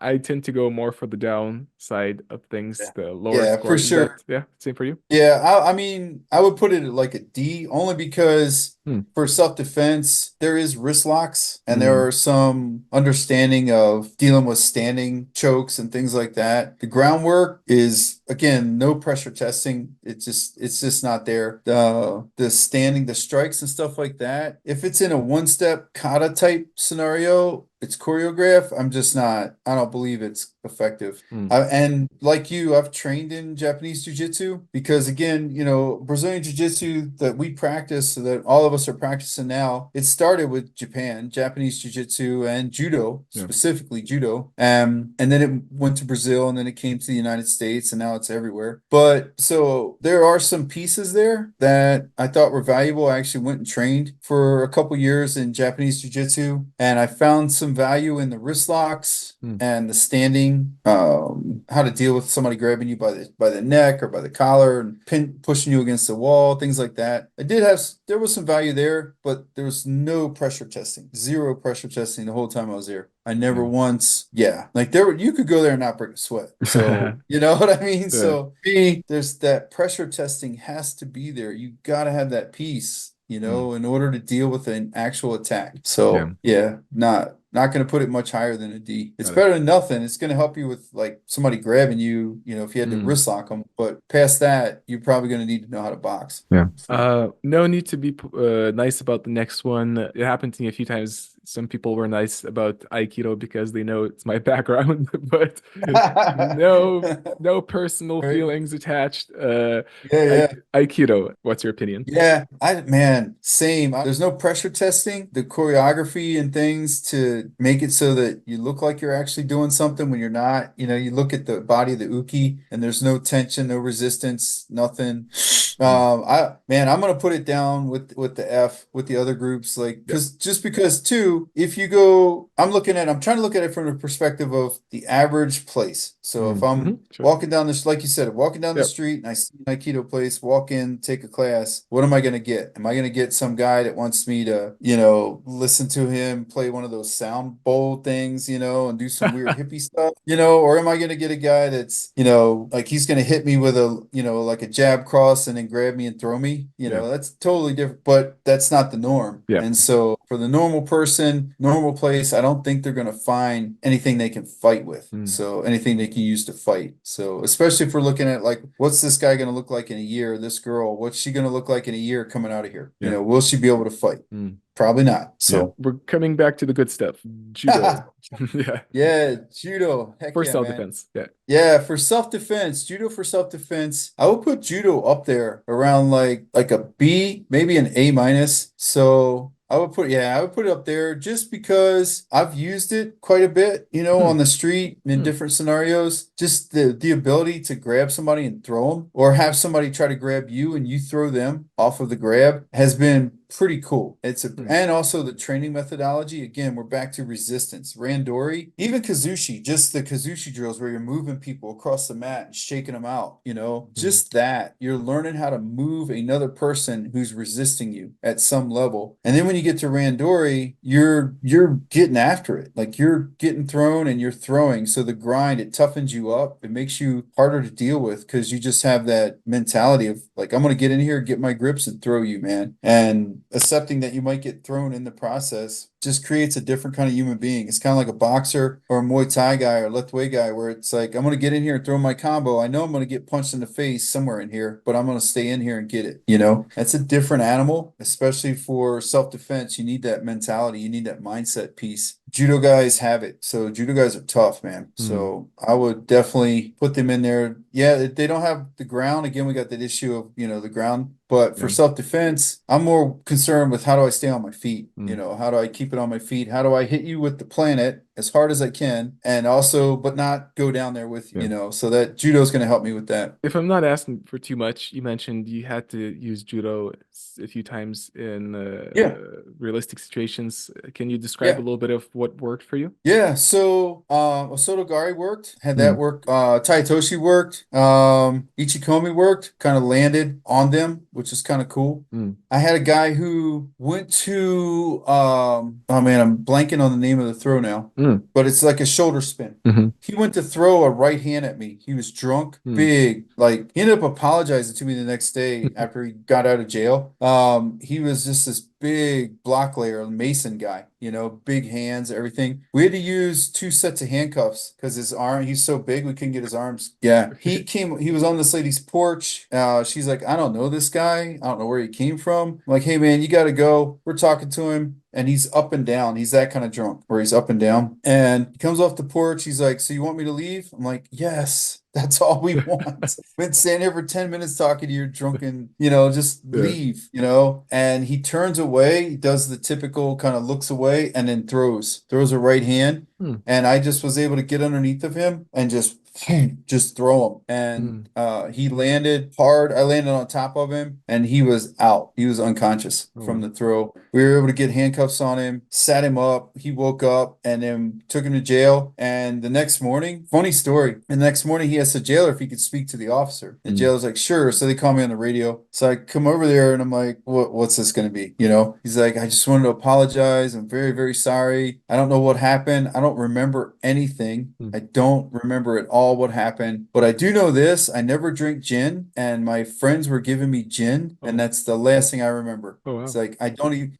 I tend to go more for the down side of things, Yeah. the lower Yeah, for score. Is sure. that, yeah, same for you? Yeah, I mean, I would put it at like a D only because Hmm. for self-defense, there is wrist locks and there Mm, are some understanding of dealing with standing chokes and things like that. The groundwork is again no pressure testing. It's just not there. The standing, the strikes and stuff like that. If it's in a one-step kata type scenario, it's choreographed. I don't believe it's effective. mm, And like you, I've trained in Japanese jiu-jitsu because again, Brazilian jiu-jitsu that we practice, so that all of us are practicing now, it started with Japan, Japanese jiu-jitsu and judo, yeah. specifically judo. And then it went to Brazil and then it came to the United States and now it's everywhere. But so there are some pieces there that I thought were valuable. I actually went and trained for a couple years in Japanese Jiu-Jitsu, and I found some value in the wrist locks and the standing, how to deal with somebody grabbing you by the neck or by the collar and pushing you against the wall, things like that. There was some value there, but there was no pressure testing, zero pressure testing the whole time I was there. I never once, like you could go there and not break a sweat. So, you know what I mean? Yeah. So there's that pressure testing has to be there. You got to have that piece, in order to deal with an actual attack. So not going to put it much higher than a D. It's better than nothing. It's going to help you with like somebody grabbing you, if you had to wrist lock them. But past that, you're probably going to need to know how to box. Yeah. No need to be nice about the next one. It happened to me a few times. Some people were nice about Aikido because they know it's my background, but no personal feelings attached. Aikido, what's your opinion? Yeah, same. There's no pressure testing. The choreography and things to make it so that you look like you're actually doing something when you're not. You look at the body of the uke and there's no tension, no resistance, nothing. I'm gonna put it down with the F with the other groups, like because too, if you go, I'm trying to look at it from the perspective of the average place. So if I'm walking down this, like you said, walking down the street and I see an Aikido place, walk in, take a class, what am I gonna get? Am I gonna get some guy that wants me to, listen to him play one of those sound bowl things, and do some weird hippie stuff, or am I gonna get a guy that's, like he's gonna hit me with a, like a jab cross and then grab me and throw me, that's totally different, but that's not the norm. And so for the normal person, normal place, I don't think they're going to find anything they can fight with. So anything they can use to fight. So especially if we're looking at like, what's this guy going to look like in a year? This girl, what's she going to look like in a year coming out of here? Will she be able to fight? Probably not. So we're coming back to the good stuff. Judo. Judo. Heck for self-defense. For self-defense, judo for self-defense. I would put judo up there around like a B, maybe an A minus. So I would put it up there just because I've used it quite a bit, on the street in different scenarios. Just the ability to grab somebody and throw them, or have somebody try to grab you and you throw them off of the grab, has been pretty cool. And also the training methodology. Again, we're back to resistance, randori, even kazushi, just the kazushi drills where you're moving people across the mat and shaking them out, just that you're learning how to move another person who's resisting you at some level. And then when you get to randori, you're getting after it. Like you're getting thrown and you're throwing. So the grind, it toughens you up. It makes you harder to deal with because you just have that mentality of like, I'm going to get in here, get my grips and throw you, man. And accepting that you might get thrown in the process just creates a different kind of human being. It's kind of like a boxer or a Muay Thai guy or Lethwei guy where it's like, I'm going to get in here and throw my combo. I know I'm going to get punched in the face somewhere in here, but I'm going to stay in here and get it. That's a different animal, especially for self-defense. You need that mentality. You need that mindset piece. Judo guys have it. So judo guys are tough, man. So I would definitely put them in there. Yeah, they don't have the ground. Again, we got that issue of, the ground. But for self-defense, I'm more concerned with how do I stay on my feet? How do I keep it on my feet? How do I hit you with the planet as hard as I can? And also, but not go down there with, so that judo is going to help me with that. If I'm not asking for too much, you mentioned you had to use judo a few times in realistic situations. Can you describe a little bit of what worked for you? Yeah, so Osotogari worked, had that work. Taitoshi worked. Ichikomi worked, kind of landed on them, which is kind of cool. I had a guy who went to oh man, I'm blanking on the name of the throw now, but it's like a shoulder spin. He went to throw a right hand at me. He was drunk, big, like he ended up apologizing to me the next day after he got out of jail. He was just this big block layer Mason guy, big hands, everything. We had to use 2 sets of handcuffs because he's so big we couldn't get his arms. He was on this lady's porch. She's like, I don't know this guy. I don't know where he came from. I'm like, hey man, you got to go. We're talking to him. And he's up and down. He's that kind of drunk where he's up and down. And he comes off the porch. He's like, so you want me to leave? I'm like, yes, that's all we want. Been standing here for 10 minutes talking to you drunken, just leave, And he turns away. He does the typical kind of looks away and then throws a right hand. And I just was able to get underneath of him and just just throw him. And he landed hard. I landed on top of him and he was out. He was unconscious Oh, from wow. the throw. We were able to get handcuffs on him, sat him up. He woke up and then took him to jail. And the next morning, funny story, the next morning he asked the jailer if he could speak to the officer. The jailer's like, sure. So they call me on the radio. So I come over there and I'm like, what's this going to be? You know, he's like, I just wanted to apologize. I'm very, very sorry. I don't know what happened. I don't remember anything. I don't remember at all what happened, but I do know this. I never drink gin and my friends were giving me gin and Oh, that's the last thing I remember. oh, It's wow. like,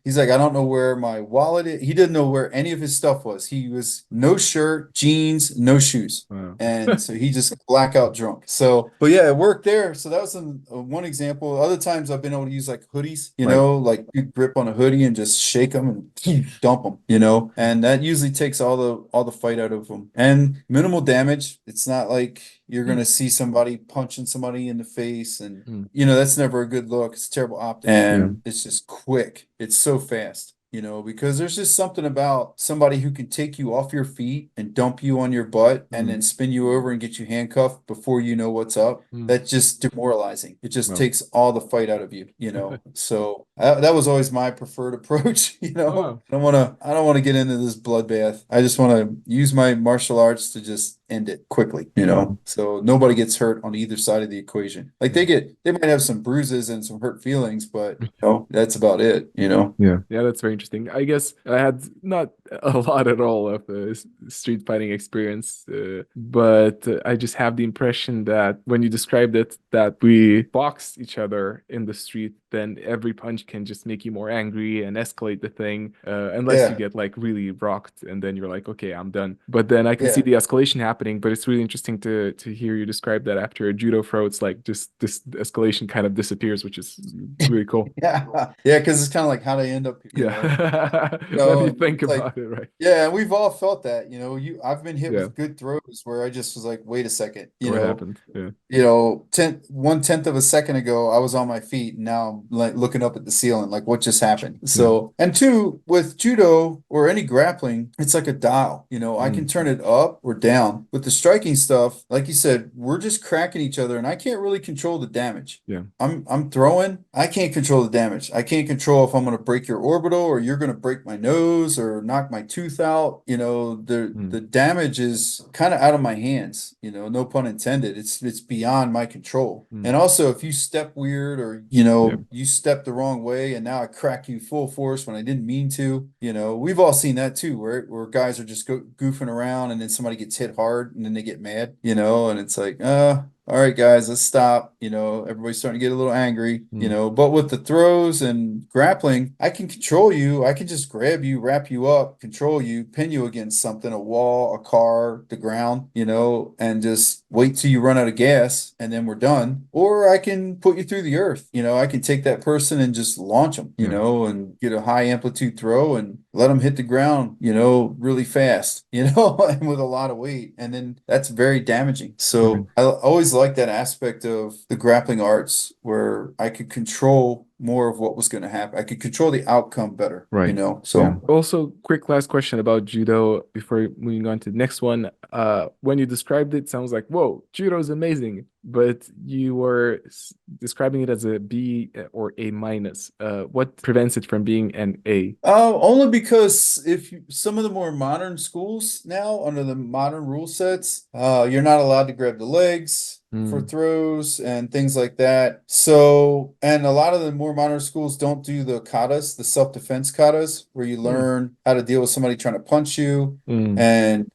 he's like, I don't know where my wallet is. He didn't know where any of his stuff was. He was no shirt, jeans, no shoes. Wow. And so he just blackout drunk. So, but yeah, it worked there. So that was one example. Other times I've been able to use like hoodies, you Right. know, like you grip on a hoodie and just shake them and dump them, you know, and that usually takes all the fight out of them. And minimal damage. It's not like you're Mm. gonna see somebody punching somebody in the face, and Mm. you know that's never a good look. It's terrible optics, Yeah. and it's just quick. It's so fast. You know, because there's just something about somebody who can take you off your feet and dump you on your butt and Mm. then spin you over and get you handcuffed before you know what's up. Mm. That's just demoralizing. It just Wow. takes all the fight out of you, you know. So that was always my preferred approach, you Oh, know. wow. I don't want to get into this bloodbath. I just want to use my martial arts to just end it quickly, you know. So nobody gets hurt on either side of the equation. Like Yeah. they might have some bruises and some hurt feelings, but you know, that's about it, you know. Yeah, yeah, that's very interesting. I guess I had not a lot at all of street fighting experience, but I just have the impression that when you described it, that we box each other in the street, then every punch can just make you more angry and escalate the thing, unless you Yeah, get like really rocked, and then you're like, okay, I'm done. But then I can see yeah. the escalation happening. But it's really interesting to hear you describe that after a judo throw, it's like just this escalation kind of disappears, which is really cool. Yeah, yeah, because it's kind of like how they end up, Yeah. you When you know, think it's like, about it, right? yeah, we've all felt that, you know, I've been hit Yeah. with good throws where I just was like, wait a second, What happened? Yeah. you know, 1/10 of a second ago, I was on my feet and now I'm like looking up at the ceiling, like what just happened? Yeah. So, and two, with judo or any grappling, it's like a dial, you know, I can Mm. turn it up or down. With the striking stuff, like you said, we're just cracking each other and I can't really control the damage. Yeah. I'm throwing. I can't control the damage. I can't control if I'm going to break your orbital or you're going to break my nose or knock my tooth out. You know, Mm. the damage is kind of out of my hands, you know, no pun intended. It's beyond my control. Mm. And also if you step weird or, you Yeah. know, you step the wrong way and now I crack you full force when I didn't mean to, you know, we've all seen that too, where guys are just goofing around and then somebody gets hit hard and then they get mad, you know, and it's like, all right, guys, let's stop. You know, everybody's starting to get a little angry, you Mm. know, but with the throws and grappling, I can control you. I can just grab you, wrap you up, control you, pin you against something, a wall, a car, the ground, you know, and just wait till you run out of gas and then we're done. Or I can put you through the earth. You know, I can take that person and just launch them, you Yeah. know, and get a high amplitude throw and let them hit the ground, you know, really fast, you know, and with a lot of weight. And then that's very damaging. Right. So I always like that aspect of the grappling arts where I could control more of what was going to happen. I could control the outcome better, you Right. know. Yeah. So Also, quick last question about judo before moving on to the next one. When you described it, sounds like, whoa, judo is amazing, but you were describing it as a B or A minus. What prevents it from being an A? only because some of the more modern schools now, under the modern rule sets, you're not allowed to grab the legs for Mm. throws and things like that. So, and a lot of the more modern schools don't do the katas, the self-defense katas, where you Mm. learn how to deal with somebody trying to punch you. Mm. And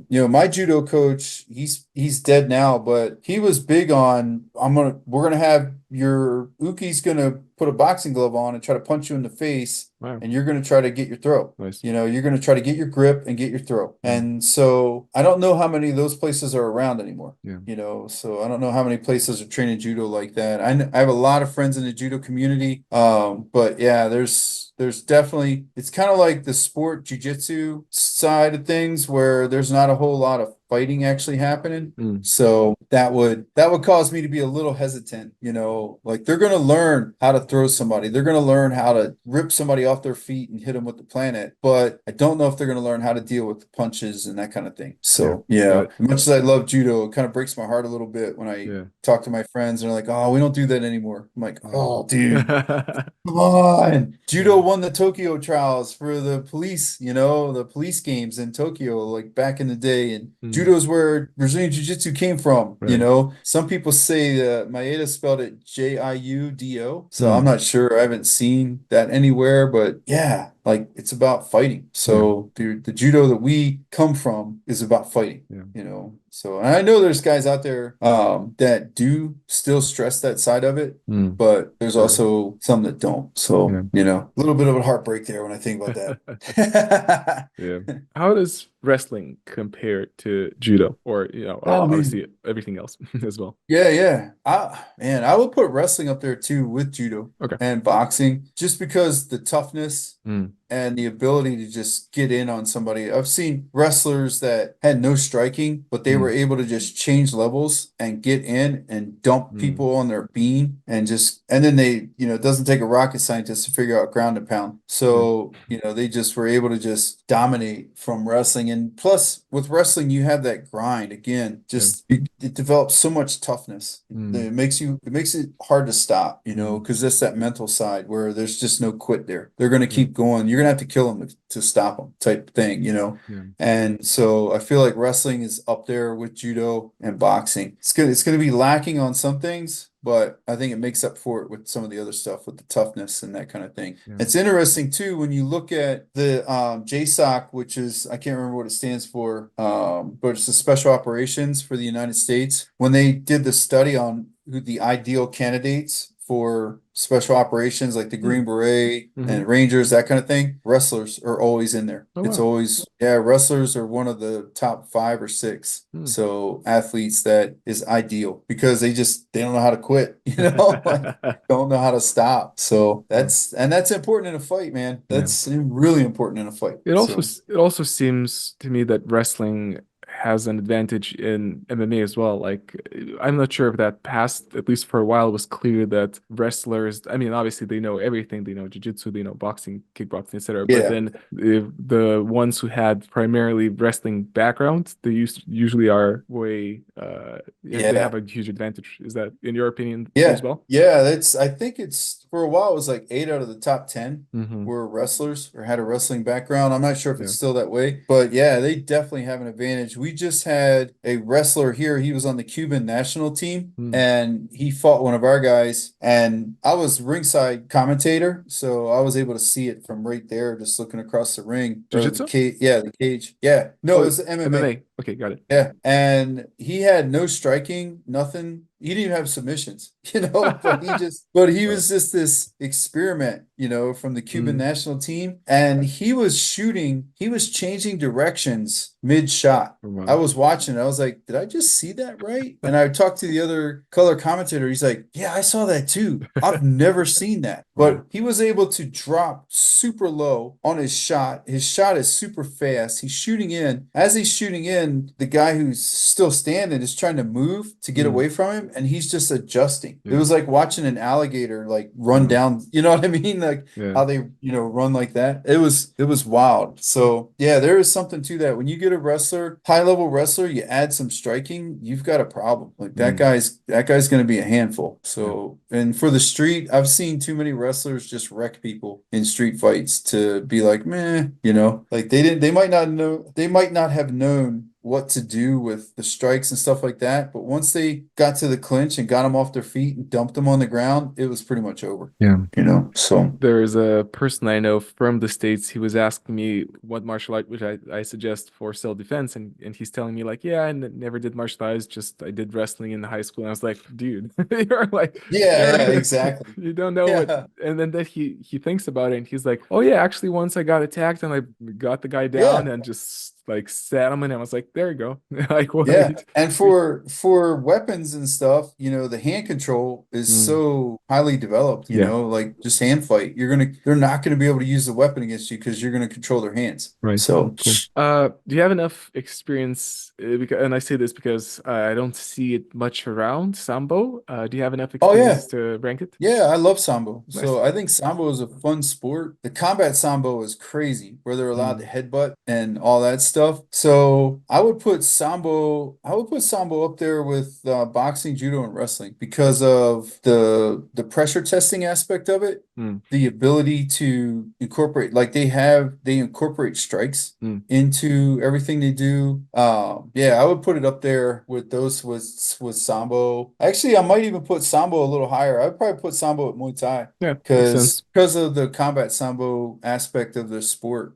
you know, my judo coach, he's dead now, but he was big on we're gonna have your uki's gonna put a boxing glove on and try to punch you in the face, Wow. and you're gonna try to get your throw. Nice. You know, you're gonna try to get your grip and get your throw. Mm. And so I don't know how many of those places are around anymore. Yeah. You know, so I don't know how many places are training judo like that. I have a lot of friends in the judo community. But yeah, there's definitely, it's kind of like the sport jujitsu side of things where there's not a whole lot of fighting actually happening. Mm. So that would cause me to be a little hesitant, you know, like they're going to learn how to throw somebody. They're going to learn how to rip somebody off their feet and hit them with the planet. But I don't know if they're going to learn how to deal with the punches and that kind of thing. So yeah, Got as much as I love judo, it kind of breaks my heart a little bit when I it. talk to my friends and they're like, oh, we don't do that anymore. I'm like, oh, dude. Yeah. Come on. Judo Yeah. won the Tokyo trials for the police, you know, the police games in Tokyo, like back in the day. And Mm. judo is where Brazilian Jiu-Jitsu came from, you Right. know. Some people say Maeda spelled it Jiudo. So I'm Mm. not sure. I haven't seen that anywhere, but yeah, like it's about fighting. Yeah. So the judo that we come from is about fighting, Yeah. you know. So and I know there's guys out there that do still stress that side of it, Mm. but there's Sure. also some that don't. So, Yeah. you know, a little bit of a heartbreak there when I think about that. Yeah. How does wrestling compare to judo or, Oh man. obviously everything else as well? Yeah, yeah. I would put wrestling up there too with judo Okay. and boxing just because the toughness Mm. and the ability to just get in on somebody. I've seen wrestlers that had no striking, but they were Mm. able to just change levels and get in and dump Mm. people on their beam and then they, you know, it doesn't take a rocket scientist to figure out ground and pound. Yeah. So, you know, they just were able to just dominate from wrestling. And plus with wrestling, you have that grind again, Yeah. it develops so much toughness. Mm. It makes it hard to stop, you know, Mm. because that's that mental side where there's just no quit there. They're going to Yeah. keep going. You're gonna have to kill them to stop them, type thing, you know. Yeah. And so I feel like wrestling is up there with judo and boxing. It's gonna be lacking on some things, but I think it makes up for it with some of the other stuff with the toughness and that kind of thing. Yeah. It's interesting too when you look at the JSOC, which is I can't remember what it stands for, but it's the Special Operations for the United States. When they did the study on who the ideal candidates for special operations like the Green Mm. Beret Mhm. and Rangers, that kind of thing, wrestlers are always in there. Oh, It's wow. always, yeah, wrestlers are one of the top 5 or 6. Mm. So athletes that is ideal because they don't know how to quit, you know, like don't know how to stop. So Yeah. that's important in a fight, man. Yeah. That's really important in a fight. So It also seems to me that wrestling has an advantage in MMA as well. Like, I'm not sure if that past, at least for a while, was clear that wrestlers, I mean, obviously they know everything. They know jiu-jitsu, they know boxing, kickboxing, etc. But yeah, then the ones who had primarily wrestling background, usually are way, they yeah. have a huge advantage. Is that, in your opinion, true as Yeah, well? yeah, I think it's for a while it was like 8 out of the top 10 Mm-hmm. were wrestlers or had a wrestling background. I'm not sure if it's Yeah. still that way, but yeah, they definitely have an advantage. We just had a wrestler here. He was on the Cuban national team Mm. and he fought one of our guys and I was ringside commentator, so I was able to see it from right there, just looking across the ring or the Jiu-jitsu? cage. Yeah, the cage. Yeah, no, it Oh, was MMA. MMA. Okay, got it. Yeah, and he had no striking, nothing. He didn't even have submissions, you know, but he Wow. was just this experiment, you know, from the Cuban Mm. national team. And he was changing directions mid-shot. Oh, I wow. was watching, I was like, did I just see that right? And I talked to the other color commentator. He's like, yeah, I saw that too. I've never seen that. Wow. But he was able to drop super low on his shot. His shot is super fast. He's shooting in. As he's shooting in, the guy who's still standing is trying to move to get Mm. away from him, and he's just adjusting. It Yeah. was like watching an alligator like run Wow. down, you know what I mean? Like Yeah. how they, you know, run like that. It was wild. So yeah, there is something to that. When you get a wrestler, high level wrestler, you add some striking, you've got a problem. Like Mm. that guy's going to be a handful. Yeah. So and for the street, I've seen too many wrestlers just wreck people in street fights to be like, meh, you know, like they might not have known what to do with the strikes and stuff like that. But once they got to the clinch and got them off their feet and dumped them on the ground, it was pretty much over, Yeah. you know? So There's a person I know from the States. He was asking me what martial art which I suggest for self-defense, and he's telling me like, yeah, I never did martial arts, just I did wrestling in high school. And I was like, dude, you're like, yeah, you're exactly. you don't know what. Yeah. And then that he thinks about it, and he's like, oh yeah, actually once I got attacked and I got the guy down Yeah. and just like sat on my name. I was like, there you go. Like what? Yeah, and for weapons and stuff, the hand control is Mm, so highly developed, yeah, like just hand fight. They're not gonna be able to use the weapon against you because you're gonna control their hands. right. So, Cool. Do you have enough experience? Because, and I say this because I don't see it much around Sambo. Do you have enough oh yeah, experience to rank it? yeah, I love Sambo. Nice. So I think Sambo is a fun sport. The combat Sambo is crazy, where they're allowed to Mm, headbutt and all that stuff. So I would put Sambo up there with boxing, judo, and wrestling because of the pressure testing aspect of it, mm, the ability to incorporate, like they incorporate strikes mm. into everything they do. Yeah, I would put it up there with those with Sambo. Actually, I might even put Sambo a little higher. I'd probably put Sambo at Muay Thai Yeah, makes sense. because of the combat Sambo aspect of the sport.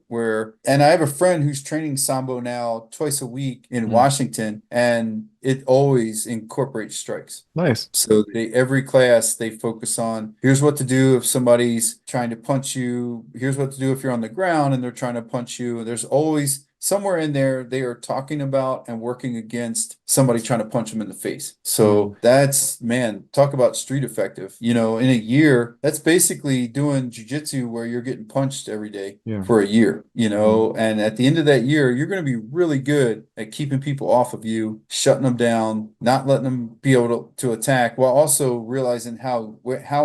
And I have a friend who's training Sambo now twice a week in Mm, Washington, and it always incorporates strikes. nice. So every class they focus on here's what to do if somebody's trying to punch you. Here's what to do if you're on the ground and they're trying to punch you. There's always somewhere in there they are talking about and working against somebody trying to punch them in the face. Mm, So that's, man, talk about street effective. In a year, that's basically doing jujitsu where you're getting punched every day yeah. for a year, Mm, and at the end of that year, you're going to be really good at keeping people off of you, shutting them down, not letting them be able to attack while also realizing how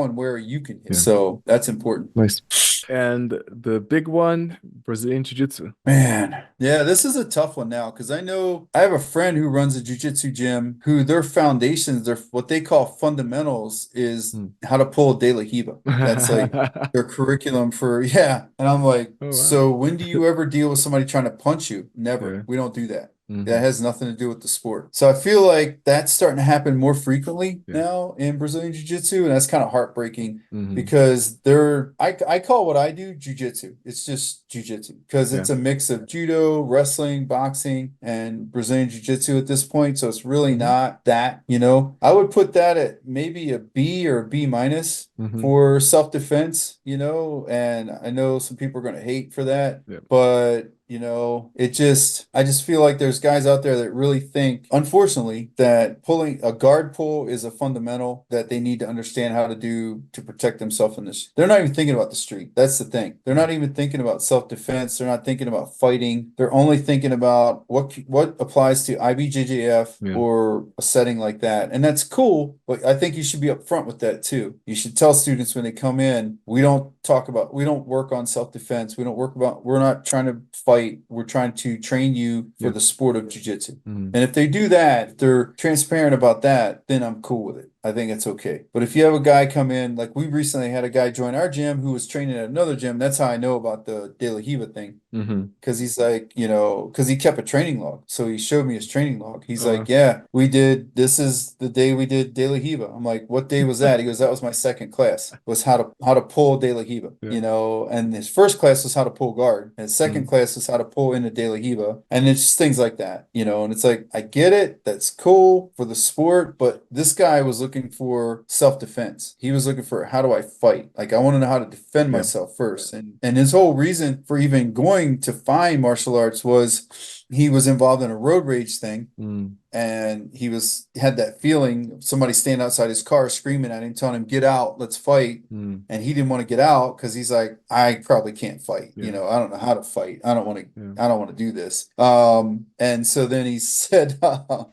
and where you can hit. yeah. So that's important. Nice. And the big one, Brazilian Jiu-Jitsu. Man, yeah, this is a tough one now because I have a friend who runs a jujitsu gym who their foundations, their what they call fundamentals is Mm. how to pull a De La Hiva. That's like their curriculum for, yeah. And I'm like, Oh wow. so when do you ever deal with somebody trying to punch you? Never. Yeah. We don't do that. That Hmm. has nothing to do with the sport. So I feel like that's starting to happen more frequently Yeah. now in Brazilian Jiu-Jitsu, and that's kind of heartbreaking Hmm. because I call what I do jujitsu. It's just jujitsu because Yeah. it's a mix of judo, wrestling, boxing, and Brazilian jiu-jitsu at this point. So it's really Hmm. not that. I would put that at maybe a B or a B minus Hmm. for self-defense, and I know some people are going to hate for that, Yeah. but I just feel like there's guys out there that really think, unfortunately, that pulling a guard pull is a fundamental that they need to understand how to do to protect themselves in this. They're not even thinking about the street. That's the thing. They're not even thinking about self-defense. They're not thinking about fighting. They're only thinking about what applies to IBJJF Yeah. or a setting like that. And that's cool, but I think you should be upfront with that too. You should tell students when they come in, we don't work on self-defense. We're not trying to fight. We're trying to train you for Yeah. the sport of jiu-jitsu. Hmm. And if they do that, if they're transparent about that, then I'm cool with it. I think it's okay. But if you have a guy come in, like we recently had a guy join our gym who was training at another gym, that's how I know about the De La Hiva thing. Hmm. Because he's like, because he kept a training log. So he showed me his training log. He's Oh, wow. like, yeah, this is the day we did De La Hiva. I'm like, what day was that? He goes, that was my second class, was how to pull De La Hiva, Yeah. and his first class was how to pull guard. And his second Mm. class was how to pull into De La Hiva. And it's just things like that, and it's like, I get it. That's cool for the sport, but this guy was looking for self-defense. He was looking for how do I fight? Like I want to know how to defend Yeah. myself first. And his whole reason for even going to find martial arts was he was involved in a road rage thing Mm. and had that feeling of somebody standing outside his car screaming at him, telling him, get out, let's fight. Mm. And he didn't want to get out because he's like, I probably can't fight. Yeah. I don't know how to fight. I don't want to. Yeah. I don't want to do this. And so then he said, so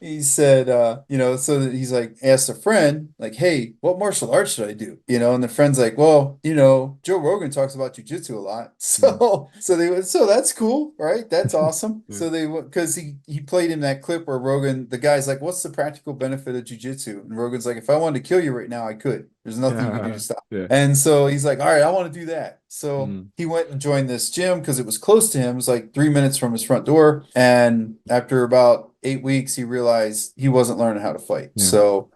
that he's like, asked a friend, like, hey, what martial arts should I do? And the friend's like, well, Joe Rogan talks about jujitsu a lot. Mm. So that's cool, right? That's awesome. Yeah. So because he played in that clip where the guy's like, what's the practical benefit of jujitsu? And Rogan's like, if I wanted to kill you right now, I could. There's nothing you can do to stop. Yeah. And so he's like, all right, I want to do that. So Mm. he went and joined this gym because it was close to him. It was like 3 minutes from his front door. And after about 8 weeks, he realized he wasn't learning how to fight. Yeah. So,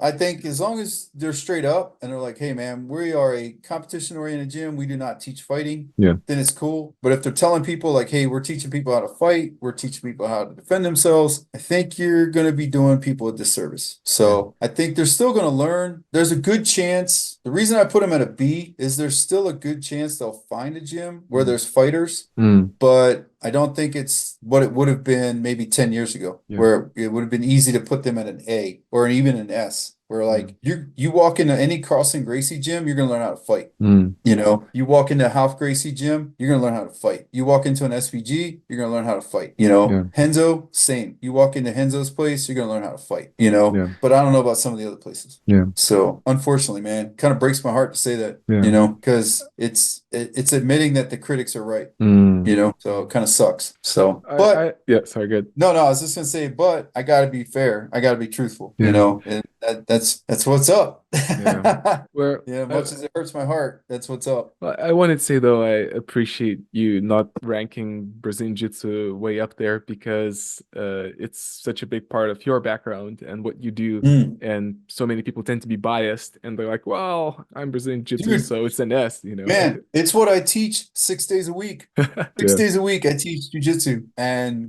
I think as long as they're straight up and they're like, hey, man, we are a competition oriented gym. We do not teach fighting. Yeah. Then it's cool. But if they're telling people like, hey, we're teaching people how to fight, we're teaching people how to defend themselves, I think you're going to be doing people a disservice. So I think they're still going to learn. There's a good chance. The reason I put them at a B is there's still a good chance they'll find a gym where Mm. there's fighters, Mm. but I don't think it's what it would have been maybe 10 years ago, Yeah. where it would have been easy to put them at an A or even an S. Where Yeah. like you walk into any Carlson Gracie gym, you're gonna learn how to fight. Mm. You know, you walk into a Half Gracie gym, you're gonna learn how to fight. You walk into an SVG, you're gonna learn how to fight. You know, Yeah. Henzo, same. You walk into Henzo's place, you're gonna learn how to fight. You know, Yeah. but I don't know about some of the other places. Yeah. So unfortunately, man, kind of breaks my heart to say that. Yeah. You know, because it's admitting that the critics are right. Mm. You know, so it kind of sucks. So, but Yeah, sorry, good. no, I was just gonna say, but I gotta be fair. I gotta be truthful. You Yeah. know, and that's what's up. Yeah. Where Yeah, much as it hurts my heart, that's what's up. I wanted to say though, I appreciate you not ranking Brazilian Jiu-Jitsu way up there because it's such a big part of your background and what you do. Mm. And so many people tend to be biased and they're like, well, I'm Brazilian Jiu-Jitsu, Dude, so it's an S, you know. man, it's what I teach 6 days a week. Six Yeah. days a week I teach jujitsu,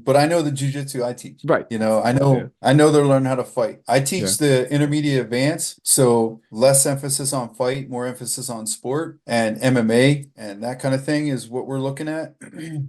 but I know the jujitsu I teach. Right. You know, Yeah. I know they're learning how to fight. I Yeah. teach the intermediate advance, so less emphasis on fight, more emphasis on sport and MMA and that kind of thing is what we're looking at.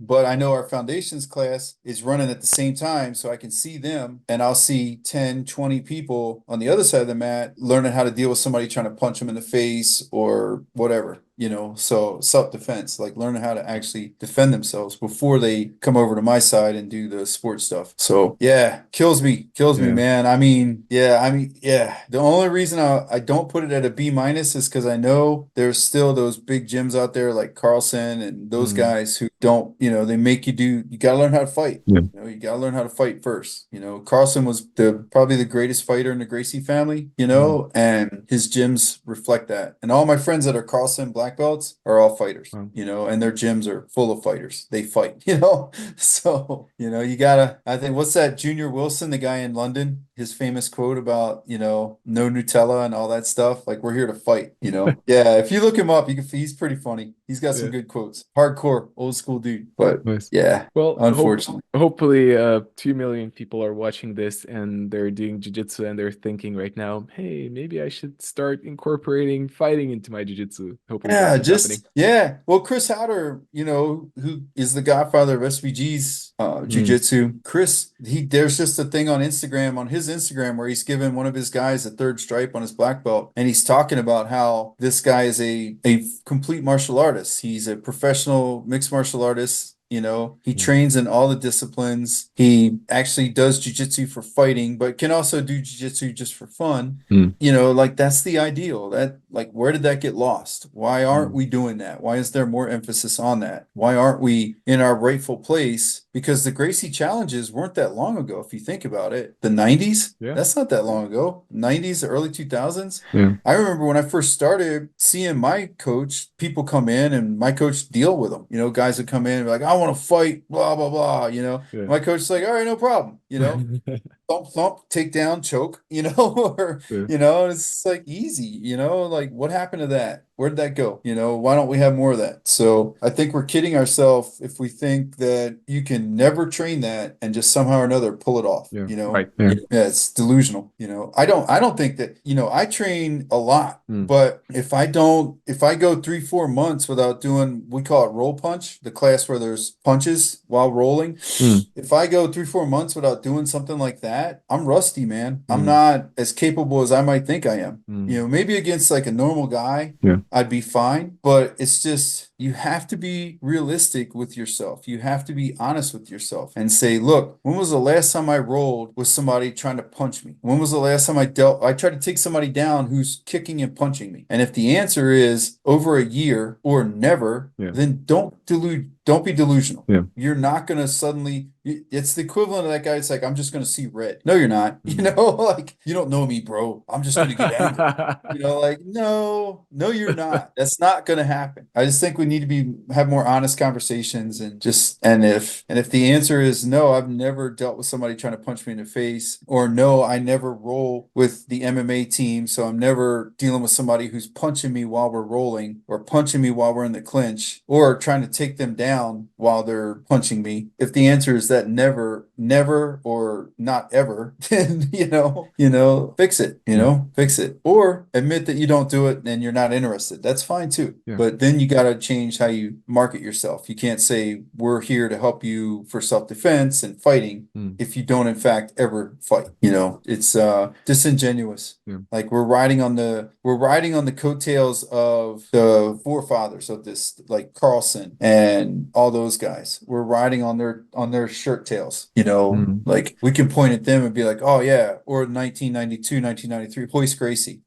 But I know our foundations class is running at the same time, so I can see them and I'll see 10, 20 people on the other side of the mat learning how to deal with somebody trying to punch them in the face or whatever. You know, so self-defense, like learning how to actually defend themselves before they come over to my side and do the sports stuff. So yeah, kills me, Yeah. man. I mean, yeah. The only reason I don't put it at a B minus is because I know there's still those big gyms out there like Carlson and those Mm. guys who don't, you know, they make you gotta learn how to fight. Yeah. You know, you gotta learn how to fight first. You know, Carlson was probably the greatest fighter in the Gracie family, you know, and his gyms reflect that. And all my friends that are Carlson black belts are all fighters, Wow. you know, and their gyms are full of fighters. They fight, you know. So, you know, I think what's that Junior Wilson, the guy in London, his famous quote about, you know, no Nutella and all that stuff. Like we're here to fight, you know. Yeah, if you look him up, he's pretty funny. He's got some Yeah. good quotes. Hardcore, old school dude. But Nice. yeah, Well, unfortunately. hopefully 2 million people are watching this and they're doing jiu-jitsu and they're thinking right now, hey, maybe I should start incorporating fighting into my jiu-jitsu. Hopefully that's what's happening. Well, Chris Howder, you know, who is the godfather of SVG's jiu-jitsu. Chris, there's just a thing on Instagram, on his Instagram, where he's giving one of his guys a third stripe on his black belt, and he's talking about how this guy is a complete martial artist. He's a professional mixed martial artist. You know, he trains in all the disciplines. He actually does jiu-jitsu for fighting, but can also do jiu-jitsu just for fun. You know, like that's the ideal. That like, where did that get lost? Why aren't we doing that? Why is there more emphasis on that? Why aren't we in our rightful place? Because the Gracie challenges weren't that long ago. If you think about it, the 90s, that's not that long ago. 90s, the early 2000s. Yeah. I remember when I first started seeing my coach, people come in and my coach deal with them. You know, guys would come in and be like, I want to fight, blah, blah, blah. You know, my coach is like, all right, no problem. You know, thump, take down, choke, you know, or, you know, it's like easy, you know, like what happened to that? Where did that go? You know, why don't we have more of that? So I think we're kidding ourselves if we think that you can never train that and just somehow or another pull it off. You know, it's delusional. You know, I don't think that, you know, I train a lot, but if I go 3-4 months without doing, we call it roll punch, the class where there's punches while rolling. If I go 3-4 months without doing something like that, I'm rusty, man. I'm not as capable as I might think I am. You know, maybe against like a normal guy, I'd be fine, but it's just, you have to be realistic with yourself. You have to be honest with yourself and say, look, when was the last time I rolled with somebody trying to punch me? When was the last time I tried to take somebody down who's kicking and punching me? And if the answer is over a year or never, then don't be delusional. You're not going to suddenly, it's the equivalent of that guy. It's like, I'm just going to see red. No, you're not. You know, like, you don't know me, bro. I'm just going to get angry. You know, like, no, you're not. That's not going to happen. I just think we need to have more honest conversations and if the answer is no, I've never dealt with somebody trying to punch me in the face, or no, I never roll with the MMA team, so I'm never dealing with somebody who's punching me while we're rolling or punching me while we're in the clinch or trying to take them down while they're punching me. If the answer is that never, or not ever, then, fix it, or admit that you don't do it and you're not interested. That's fine too. But then you got to change change how you market yourself. You can't say we're here to help you for self-defense and fighting if you don't in fact ever fight. You know, it's disingenuous. Yeah. Like we're riding on the coattails of the forefathers of this, like Carlson and all those guys. We're riding on their shirt tails, you know, like we can point at them and be like, oh yeah, or 1992, 1993, Hoist Gracie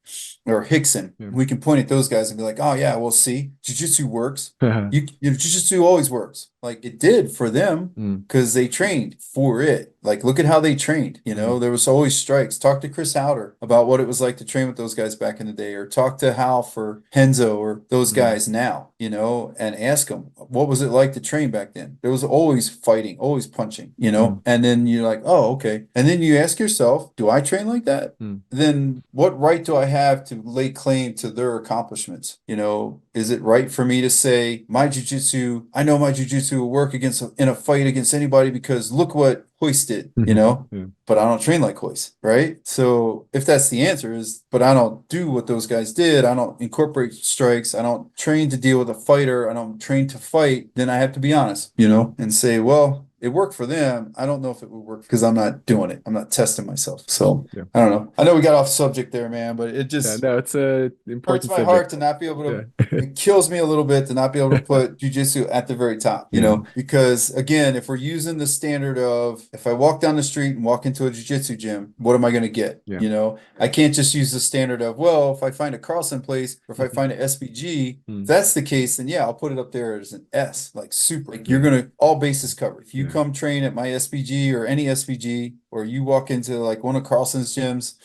or Hickson. Yeah. We can point at those guys and be like, oh yeah, well see, jiu-jitsu works. Uh-huh. Jiu-jitsu always works. Like it did for them because they trained for it. Like look at how they trained. You know, there was always strikes. Talk to Chris Howder about what it was like to train with those guys back in the day, or talk to Hal for Henzo or those guys now, you know, and ask them what was it like to train back then. There was always fighting, always punching, you know, and then you're like, oh, okay. And then you ask yourself, do I train like that? Then what right do I have to lay claim to their accomplishments? You know, is it right for me to say my jujitsu, I know my jujitsu will work in a fight against anybody because look what Hoist did, you know, but I don't train like Hoist, right? So if that's the answer is, but I don't do what those guys did, I don't incorporate strikes, I don't train to deal with a fighter, I don't train to fight, then I have to be honest, you know, and say, well, it worked for them. I don't know if it would work because I'm not doing it. I'm not testing myself. So I don't know. I know we got off subject there, man, but it just no, it's a hurts important my subject. heart to not be able to. It kills me a little bit to not be able to put jujitsu at the very top, you know, because again, if we're using the standard of if I walk down the street and walk into a jujitsu gym, what am I going to get? You know, I can't just use the standard of, well, if I find a Carlson place or if I find an SBG, if that's the case, then yeah, I'll put it up there as an S, like super. Like you're going to all bases covered. If you come train at my SBG or any SBG, or you walk into like one of Carlson's gyms,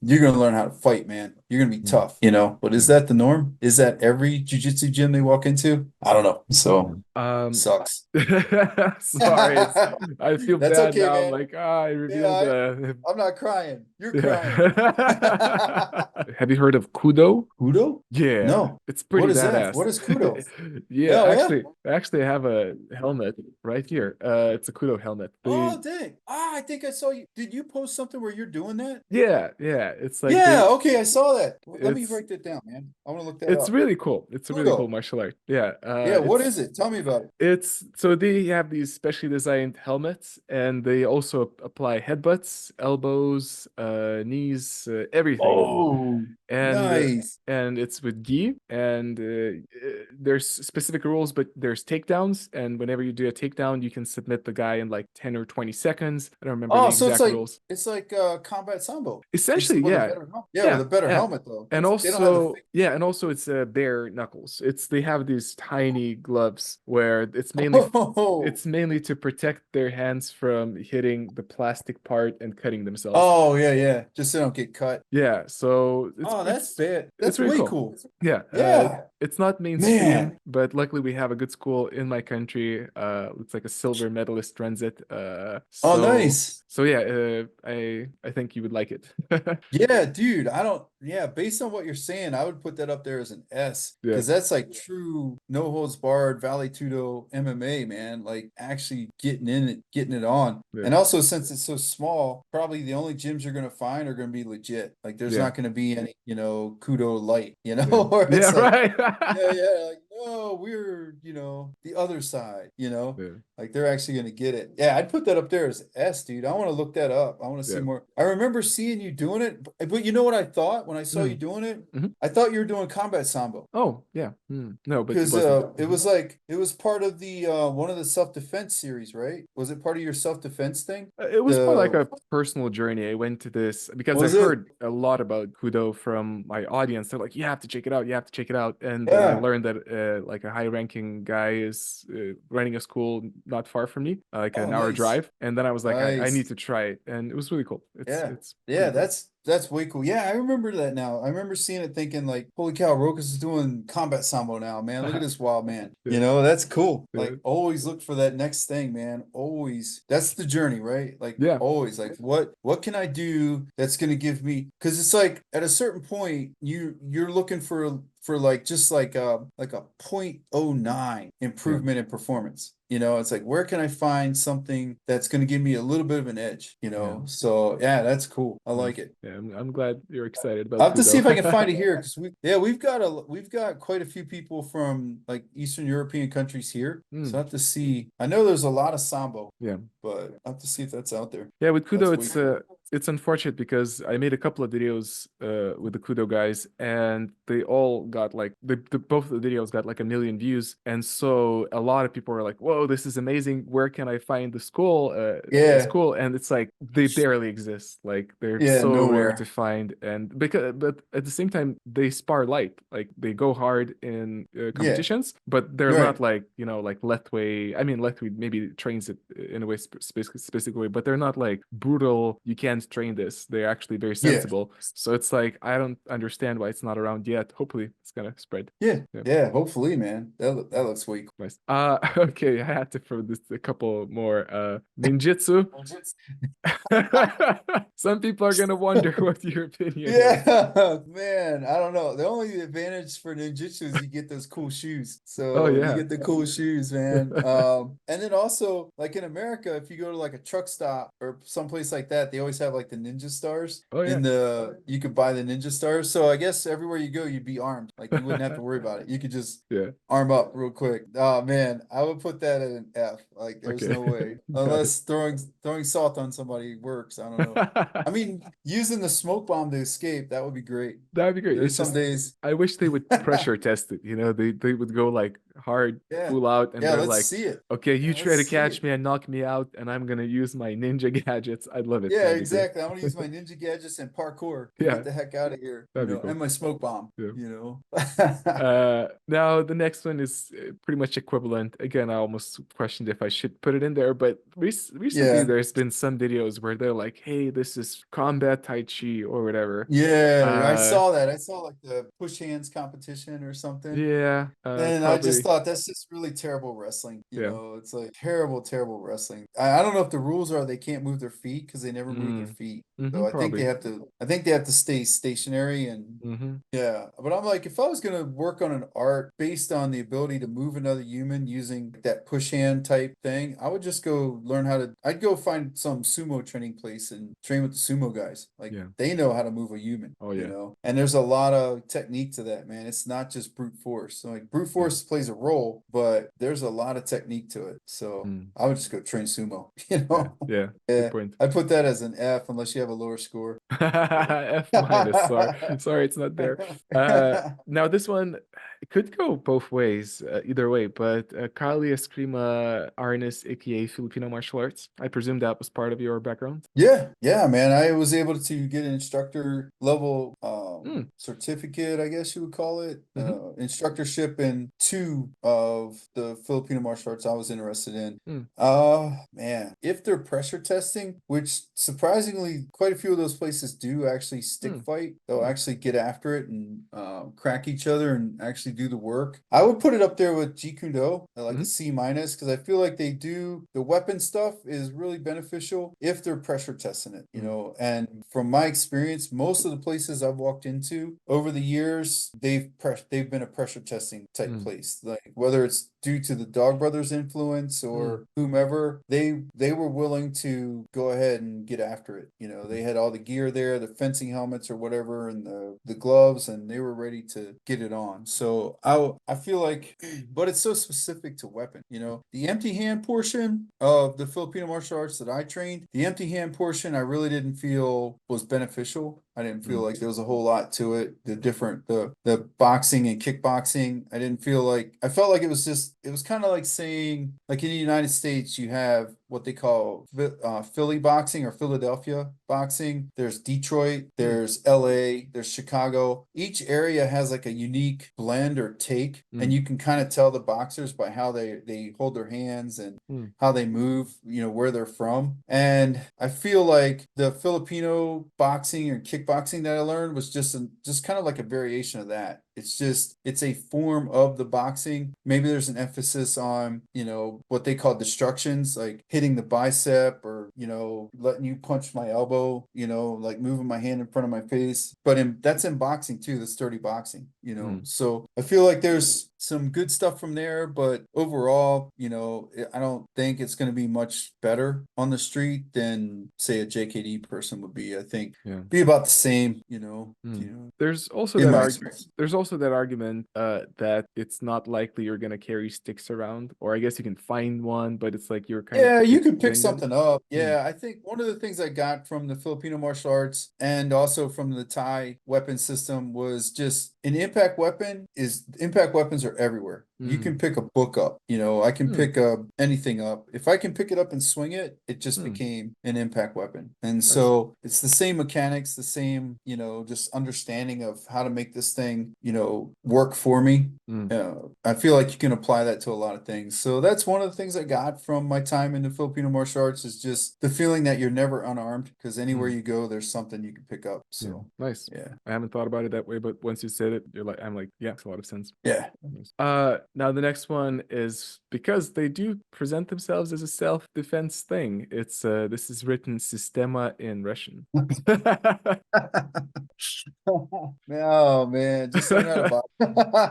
you're going to learn how to fight, man. You're going to be tough, you know, but is that the norm? Is that every jiu-jitsu gym they walk into? I don't know. So sucks. Sorry. I feel That's bad okay, now. I'm man. like, I revealed I'm not crying. You're crying. Have you heard of Kudo? Kudo? Yeah, No. it's pretty What is that? badass. What is Kudo? Yeah, Hell yeah. actually, I have a helmet right here. It's a Kudo helmet. Oh, dang. I think I saw you. Did you post something where you're doing that? Yeah, it's like Yeah, okay, I saw that. Let me it's write that down, man. I want to look that it's up. really cool. It's a really cool Kudo. martial art. Yeah, Yeah, what it's is it? Tell me about it. it's so they have these specially designed helmets, and they also apply headbutts, elbows, knees, everything. Oh, And nice. it's with gi, and there's specific rules, but there's takedowns, and whenever you do a takedown, you can submit the guy in like 10 or 20 seconds. I don't remember the Oh, so exact rules. it's like combat sambo. Essentially, With a yeah. better helmet. Yeah, with Yeah, a better yeah. helmet though. And They don't have the also, yeah, and also it's bare knuckles. They have these tiny gloves where Oh, it's mainly to protect their hands from hitting the plastic part and cutting themselves. oh yeah, yeah. Just so they don't get cut. Yeah, so Oh, that's bad. it's That's really way cool. cool. Yeah, Yeah, it's not mainstream, man. but luckily we have a good school in my country. It's like a silver medalist runs it. Oh, nice. So yeah, I think you would like it. Yeah, dude, I don't, yeah, based on what you're saying, I would put that up there as an S Yeah, because that's like true no holds barred Vale Tudo MMA, man. Like actually getting it on. yeah, And also, since it's so small, probably the only gyms you're gonna find are gonna be legit. Like there's yeah, not gonna be any, you know, Kudo light, you know, yeah, or yeah, it's like, right. yeah, like, no, we're, you know, the other side, you know. Yeah, Like they're actually gonna get it. Yeah, I'd put that up there as S, dude. I want to look that up. I want to see yeah. more. I remember seeing you doing it, but you know what I thought when I saw you doing it? Mhm. I thought you were doing combat sambo Oh, yeah. No, but it because wasn't. it was like it was part of the one of the self-defense series, right? Was it part of your self-defense thing? It was more like The a personal journey. I went to this because I was it? heard a lot about Kudo from my audience. They're like, you have to check it out. You have to check it out. And then I Yeah. learned that like a high-ranking guy is running a school not far from me, like Oh, an hour nice, drive. And then I was like, I need nice. to try it. And it was really cool. Yeah. It's Yeah, pretty cool. that's way cool. Yeah, I remember that now. I remember seeing it thinking like, holy cow, Rokas is doing combat sambo now, man. Look at this wild man. You Yeah, know, that's cool. yeah, Like always look for that next thing, man. Always. That's the journey, right? Like yeah, always like what can I do that's gonna give me because it's like at a certain point you're looking for like just like a .09 improvement in performance. You know, it's like, where can I find something that's going to give me a little bit of an edge, you Yeah. know? So yeah, that's cool. I like Nice. it. Yeah, I'm glad you're excited I'll about have to see Kudo. if I can find it here because we've got quite a few people from like Eastern European countries here. So I Mm, have to see. I know there's a lot of Sambo, yeah. but I have to see if that's out there. Yeah, with That's Kudo, way cool. it's unfortunate because I made a couple of videos with the Kudo guys, and they all got like both of the videos got like 1 million views, and so a lot of people are like, "Whoa, this is amazing! Where can I find the Yeah, school?" And it's like they barely exist. Like they're yeah, so rare to nowhere. find, and because but at the same time they spar light, like they go hard in Yeah, competitions, but they're you're not right. like like Lethwei. I mean, Lethwei maybe trains it in a way specific way, but they're not like brutal. You can't train this. They're actually very Yeah. sensible. So it's like I don't understand why it's not around yet. Hopefully, it's gonna spread. Yeah, Yeah, yeah. Hopefully, man. That looks way nice. Okay, I had to throw this a couple more. Ninjutsu. cool. Some people are gonna wonder what your opinion is. Yeah, man. I don't know. The only advantage for ninjutsu is you get those cool shoes. Oh So you yeah. get the cool shoes, man. And then also like in America, if you go to like a truck stop or someplace like that, they always have like the ninja stars Oh yeah. in the you could buy the ninja stars. So I guess everywhere you go, you'd be armed. Like you wouldn't have to worry about it. You could just Yeah. arm up real quick. Oh man, I would put that at an F. Like there's Okay. no way. Got it. Unless throwing salt on somebody works. I don't know. I mean, using the smoke bomb to escape, that would be great. That'd be great. There's It's some just days. I wish they would pressure test it. They would go like hard, Yeah. full out, and Yeah, they're let's like, see it. okay, you Yeah, let's try to see catch it. me and knock me out, and I'm gonna use my ninja gadgets. I'd love it. Yeah, That'd be great. exactly. I'm gonna use my ninja gadgets and parkour and get Yeah, the heck out of here, that'd be and cool. my smoke bomb, Yeah. know. Now the next one is pretty much equivalent. Again, I almost questioned if I should put it in there, but recently Yeah. there's been some videos where they're like, "Hey, this is combat Tai Chi or whatever." Yeah, I Uh, saw that. I saw like the push hands competition or something. yeah, And I just probably, thought that's just really terrible wrestling. yeah. It's like terrible, terrible wrestling. I don't know if the rules are they can't move their feet because they never move their Mm, feet. So probably. I think they have to stay stationary and Hmm. yeah. But I'm like, if I was gonna work on an art based on the ability to move another human using that push hand type thing, I would just go learn how to I'd go find some sumo training place and train with the sumo guys. Like Yeah. they know how to move a human, Oh yeah. And there's a lot of technique to that, man. It's not just brute force. So like brute Yeah. force plays a role, but there's a lot of technique to it. So Mm, I would just go train sumo, yeah. Yeah. Good Yeah. point. I put that as an F unless you have a lower score. So F minus. Sorry, it's not there. Now this one it could go both ways, either way, but Kali-Escrima-Arnis, aka Filipino martial arts. I presume that was part of your background. Yeah, yeah, man. I was able to get an instructor level Mm, certificate, I guess you would call it, hmm. instructorship in two of the Filipino martial arts I was interested in. Mm, Man, if they're pressure testing, which surprisingly quite a few of those places do actually stick mm, fight, they'll mm, actually get after it and crack each other and actually do the work. I would put it up there with Jeet Kune Do, like a hmm, C minus, because I feel like they do the weapon stuff is really beneficial if they're pressure testing it, mm, And from my experience, most of the places I've walked into over the years, they've been a pressure testing type mm, place. Like whether it's due to the Dog Brothers influence mm, or whomever, they were willing to go ahead and get after it. They had all the gear there, the fencing helmets or whatever, and the gloves, and they were ready to get it on. So I feel like, but it's so specific to weapon. The empty hand portion of the Filipino martial arts that I trained, the empty hand portion I really didn't feel was beneficial. I didn't feel mm, like there was a whole lot to it. The boxing and kickboxing, I felt like it was kind of like saying like in the United States you have what they call Philly boxing or Philadelphia boxing. There's Detroit, mm, there's LA, there's Chicago. Each area has like a unique blend or take, and mm, you can kind of tell the boxers by how they hold their hands and mm, how they move, where they're from. And I feel like the Filipino boxing or kickboxing that I learned was just kind of like a variation of that. It's a form of the boxing. Maybe there's an emphasis on, what they call destructions, like hitting the bicep or, letting you punch my elbow, like moving my hand in front of my face. But that's in boxing too. That's dirty boxing. mm, So I feel like some good stuff from there, but overall, I don't think it's going to be much better on the street than say a JKD person would be. I think Yeah. be about the same, There's also in that my arg experience. there's also that argument that it's not likely you're gonna carry sticks around, or I guess you can find one, but it's like you're kind of Yeah, you can pick restricting it. something up. Mm, Yeah, I think one of the things I got from the Filipino martial arts and also from the Thai weapon system was just an impact weapons are everywhere. You mm, can pick a book up, I can mm, pick anything up. If I can pick it up and swing it, it just mm. became an impact weapon. And Nice. so it's the same mechanics, the same, just understanding of how to make this thing, work for me. Mm, I feel like you can apply that to a lot of things. So that's one of the things I got from my time in the Filipino martial arts is just the feeling that you're never unarmed because anywhere mm. you go, there's something you can pick up. Yeah, So nice. yeah, I haven't thought about it that way, but once you said it, I'm like, yeah, makes a lot of sense. yeah. Nice. Now the next one is because they do present themselves as a self-defense thing. It's this is written Systema in Russian. Oh man, just learn how to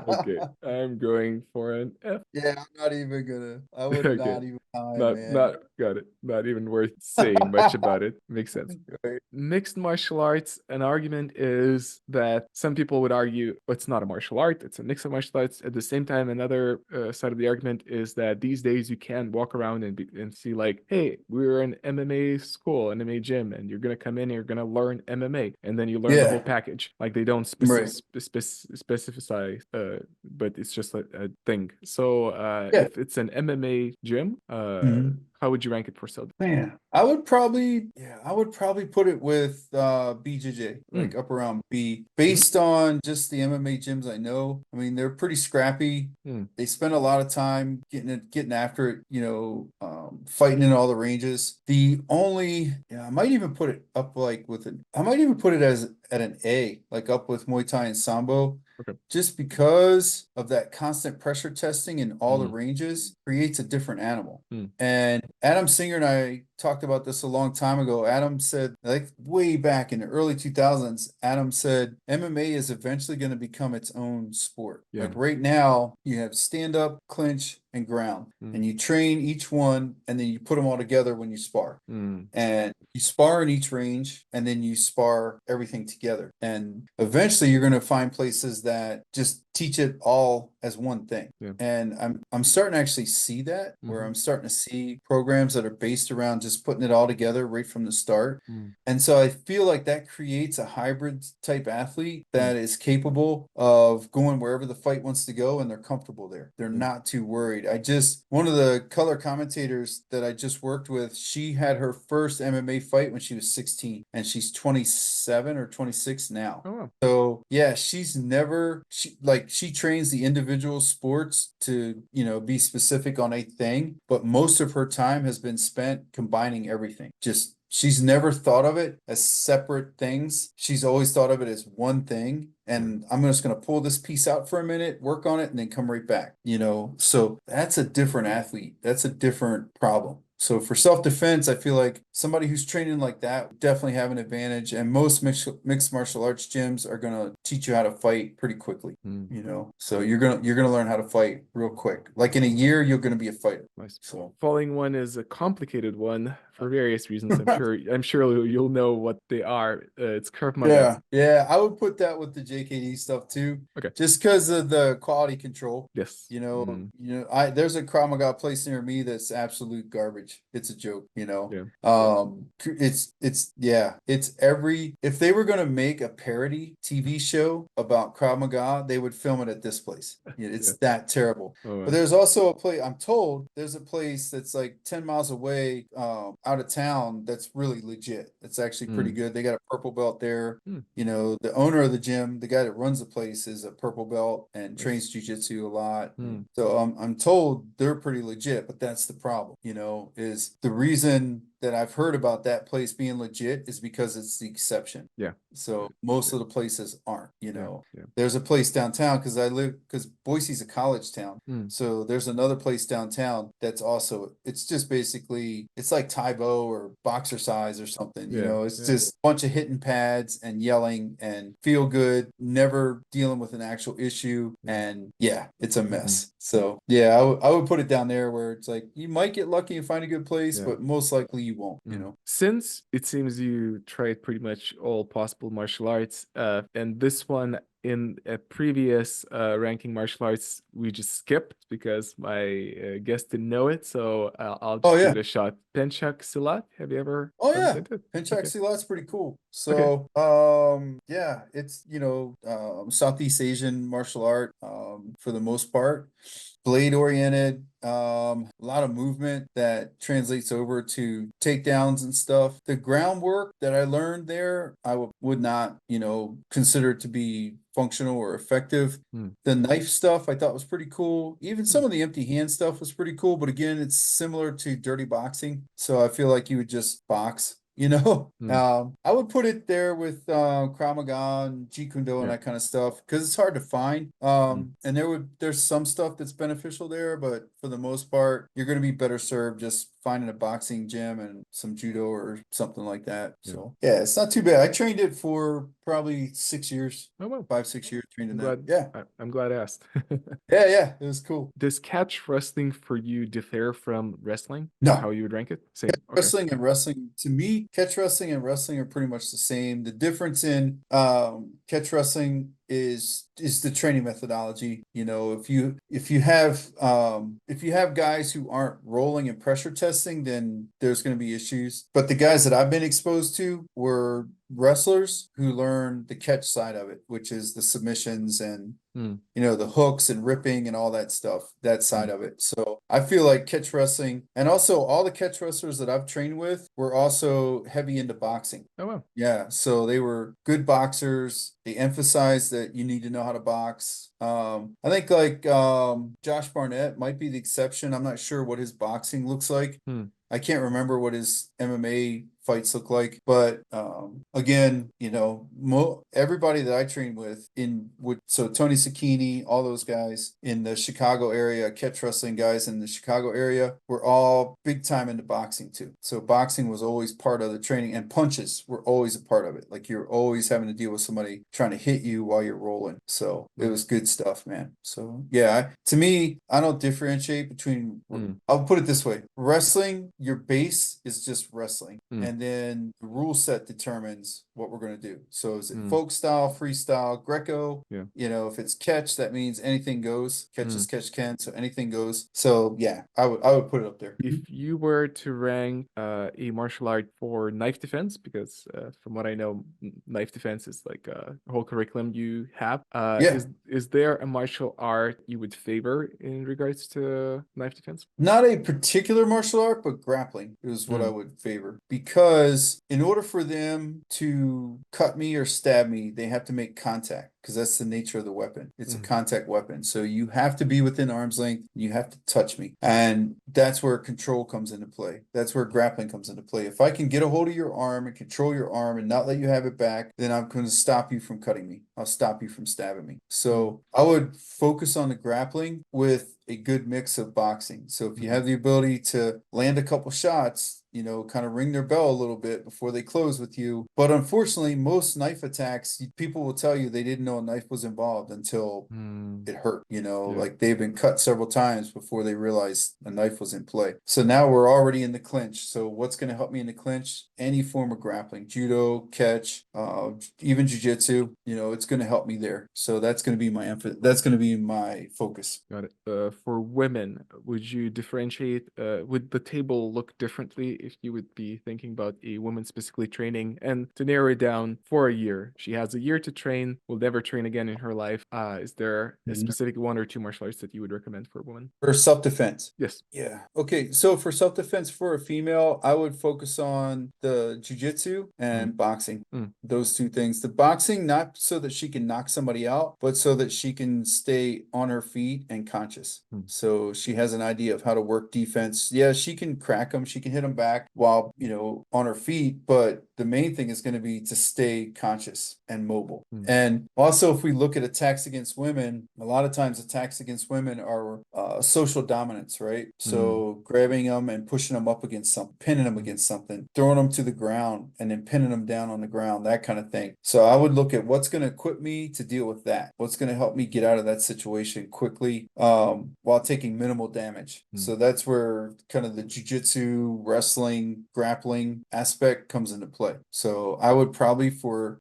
Okay, box. I'm going for an F. Yeah, I'm not even gonna. I would Okay, not even time, not man. got it. Not even worth saying much about it. Makes sense. Right. Mixed martial arts, an argument is that some people would argue it's not a martial art, it's a mix of martial arts. At the same time, another side of the argument is that these days you can walk around and see like, hey, we're an MMA school, an MMA gym, and you're gonna come in and you're gonna learn MMA, and then you learn the whole Yeah, package. Like they don't right. specify, but it's just a thing. So Yeah. if it's an MMA gym, Mhm. how would you rank it for self? Man, I would probably put it with BJJ, like Mm, up around B, mm, based on just the MMA gyms I know. I mean, they're pretty scrappy. mm, They spend a lot of time getting after it, fighting in all the ranges. The only, yeah, I might even put it up like I might even put it as at an A, like up with Muay Thai and Sambo, okay. just because of that constant pressure testing in all the Mm, ranges creates a different animal. mm, And Adam Singer and I talked about this a long time ago. Adam said, like way back in the early 2000s, Adam said MMA is eventually going to become its own sport. yeah. Like right now, you have stand up, clinch, and ground, Mm, and you train each one, and then you put them all together when you spar. mm, And you spar in each range, and then you spar everything together. And eventually, you're going to find places that just teach it all as one thing. yeah. And I'm starting to actually see that where Hmm. I'm starting to see programs that are based around just putting it all together right from the start. Mm, And so I feel like that creates a hybrid type athlete mm, that is capable of going wherever the fight wants to go and they're comfortable there. They're yeah. not too worried. One of the color commentators that I just worked with, she had her first MMA fight when she was 16 and she's 27 or 26 now. Oh wow. So yeah, she trains the individual sports to, be specific on a thing, but most of her time has been spent combining everything. Just she's never thought of it as separate things. She's always thought of it as one thing. Yeah. And I'm just going to pull this piece out for a minute, work on it, and then come right back, So that's a different athlete. That's a different problem. So for self-defense, I feel like somebody who's training like that would definitely have an advantage. And most mixed martial arts gyms are gonna teach you how to fight pretty quickly, Mm, So you're gonna learn how to fight real quick. Like in a year, you're gonna be a fighter. nice. So Following one is a complicated one for various reasons. I'm sure you'll know what they are. It's Krav Maga. yeah, yeah, I would put that with the JKD stuff too, Okay. just because of the quality control. Yes. Mm, I there's a Krav Maga place near me that's absolute garbage. It's a joke. yeah. It's every if they were gonna make a parody TV show about Krav Maga, they would film it at this place. Yeah, Yeah. it's that terrible. Oh But wow. there's also a place, I'm told there's a place that's like 10 miles away, out of town that's really legit. It's actually pretty Mm, good. They got a purple belt there. mm, The owner of the gym, the guy that runs the place is a purple belt and nice. trains jujitsu a lot. Mm, So I'm told they're pretty legit, but that's the problem, is the reason that I've heard about that place being legit is because it's the exception. yeah. So Yeah. most of the places aren't, Yeah. Yeah. There's a place downtown because Boise's a college town. Mm, So there's another place downtown that's also, it's just basically, it's like Taibo or Boxercise or something, yeah. It's Yeah. just a bunch of hitting pads and yelling and feel good never dealing with an actual issue. And yeah, it's a Mhm. mess. So yeah, I would put it down there where it's like you might get lucky and find a good place, Yeah. but most likely you won't, you Mm. know. Since it seems you tried pretty much all possible martial arts, and this one in a previous ranking martial arts we just skipped because my guest didn't know it, so I'll Oh just give yeah. it a shot. Pencak Silat, have you ever Oh done yeah. it? Pencak Okay, Silat's pretty cool. okay. So yeah, it's Southeast Asian martial art for the most part. Blade oriented, a lot of movement that translates over to takedowns and stuff. The groundwork that I learned there, I would not, consider to be functional or effective. Hmm. The knife stuff I thought was pretty cool. Even Hmm. some of the empty hand stuff was pretty cool, but again, it's similar to dirty boxing. So I feel like you would just box, you know? Hmm. I would put it there with Krav Maga and Jeet Kune Do and Yeah. that kind of stuff because it's hard to find. Hmm. And there's some stuff that's beneficial there, but for the most part, you're going to be better served just finding a boxing gym and some judo or something like that. Yeah. So yeah, it's not too bad. I trained it for probably 6 years, Oh well, 5, 6 years trained in I'm that. glad. Yeah, I'm glad I asked. yeah, it was cool. Does catch wrestling for you differ from wrestling? No, How you would rank it? Same. Okay. wrestling and wrestling to me, catch wrestling and wrestling are pretty much the same. The difference in catch wrestling is the training methodology. If you have guys who aren't rolling and pressure testing, then there's going to be issues. But the guys that I've been exposed to were wrestlers who learned the catch side of it, which is the submissions and Hmm. the hooks and ripping and all that stuff, that Hmm. side of it. So I feel like catch wrestling and also all the catch wrestlers that I've trained with were also heavy into boxing. Oh well. Yeah, so they were good boxers. They emphasized that you need to know how to box. I think like Josh Barnett might be the exception. I'm not sure what his boxing looks like. Hmm. I can't remember what his MMA fights look like, but again, everybody that I trained with so Tony Sakini, all those guys in the Chicago area, catch wrestling guys in the Chicago area, were all big time into boxing too. So boxing was always part of the training, and punches were always a part of it. Like you're always having to deal with somebody trying to hit you while you're rolling. So it Hmm. was good stuff, man. So yeah, to me, I don't differentiate between. Hmm. I'll put it this way: wrestling, your base is just wrestling, Hmm. and then the rule set determines what we're going to do. So is it Hmm. folk style, freestyle, Greco? Yeah. If it's catch, that means anything goes. Catch Hmm. is catch can, so anything goes. So yeah, I would put it up there. If you were to rank a martial art for knife defense, because from what I know, knife defense is like a whole curriculum you have. Yeah. Is there a martial art you would favor in regards to knife defense? Not a particular martial art, but grappling is what I Hmm. would favor. Because in order for them to cut me or stab me, they have to make contact because that's the nature of the weapon. It's a Hmm. contact weapon. So you have to be within arm's length. You have to touch me. And that's where control comes into play. That's where grappling comes into play. If I can get a hold of your arm and control your arm and not let you have it back, then I'm going to stop you from cutting me. I'll stop you from stabbing me. Hmm. So I would focus on the grappling with a good mix of boxing. So if you Hmm. have the ability to land a couple shots, kind of ring their bell a little bit before they close with you. But unfortunately, most knife attacks, people will tell you they didn't know a knife was involved until Hmm. it hurt, Yeah. like they've been cut several times before they realized a knife was in play. So now we're already in the clinch. So what's going to help me in the clinch? Any form of grappling, judo, catch, even jujitsu, it's going to help me there. So that's going to be my emphasis. That's going to be my focus. Got it. For women, would you differentiate? Would the table look differently if you would be thinking about a woman specifically training? And to narrow it down, for a year, she has a year to train, will never train again in her life. Is there a specific one or two martial arts that you would recommend for a woman? For self-defense. Yes. Yeah. Okay. So for self-defense for a female, I would focus on the jujitsu Mm. and boxing. Mm. Those two things. The boxing, not so that she can knock somebody out, but so that she can stay on her feet and conscious. Mm. So she has an idea of how to work defense. Yeah, she can crack them. She can hit them back. back while, on her feet. But the main thing is going to be to stay conscious and mobile. And also, if we look at attacks against women, a lot of times attacks against women are social dominance, right? So grabbing them and pushing them up against something, pinning them against something, throwing them to the ground, and then pinning them down on the ground, that kind of thing. So I would look at what's going to equip me to deal with that. What's going to help me get out of that situation quickly, while taking minimal damage. So that's where kind of the jiu-jitsu, wrestling, grappling aspect comes into play. So I would probably,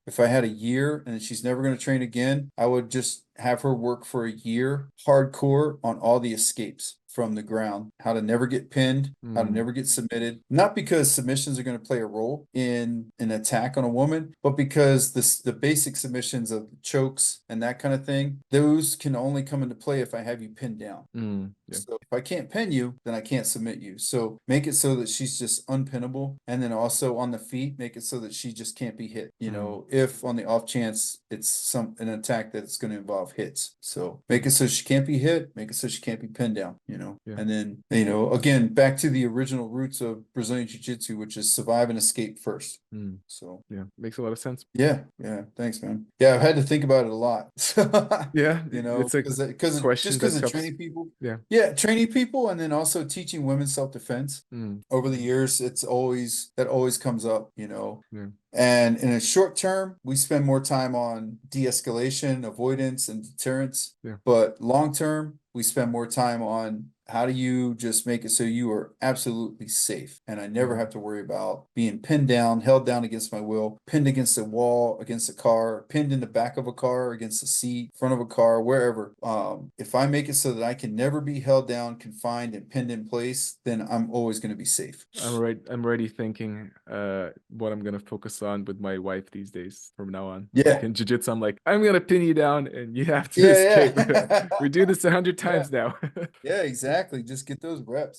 if I had a year and she's never going to train again, I would just have her work for a year hardcore on all the escapes from the ground, how to never get pinned, how to never get submitted. Not because submissions are going to play a role in an attack on a woman, but because the basic submissions of chokes and that kind of thing, those can only come into play if I have you pinned down. So if I can't pin you, then I can't submit you. So make it so that she's just unpinnable. And then also on the feet, make it so that she just can't be hit. If on the off chance it's an attack that's going to involve hits. So make it so she can't be hit, make it so she can't be pinned down, And then, again, back to the original roots of Brazilian Jiu-Jitsu, which is survive and escape first. So yeah, makes a lot of sense. Yeah. Thanks, man. Yeah, I've had to think about it a lot. Yeah, it's because question of helps. training people. Yeah, training people, and then also teaching women self-defense. Over the years, that always comes up, And in a short term, we spend more time on de-escalation, avoidance, and deterrence. But long term, we spend more time on how do you just make it so you are absolutely safe. And I never have to worry about being pinned down, held down against my will, pinned against a wall, against a car, pinned in the back of a car, against the seat, front of a car, wherever. If I make it so that I can never be held down, confined, and pinned in place, then I'm always going to be safe. I'm already thinking what I'm gonna focus on with my wife these days from now on. Yeah. Like in jiu-jitsu, I'm like, I'm gonna pin you down and you have to escape. We do this 100 times now. Yeah, exactly. Just get those reps.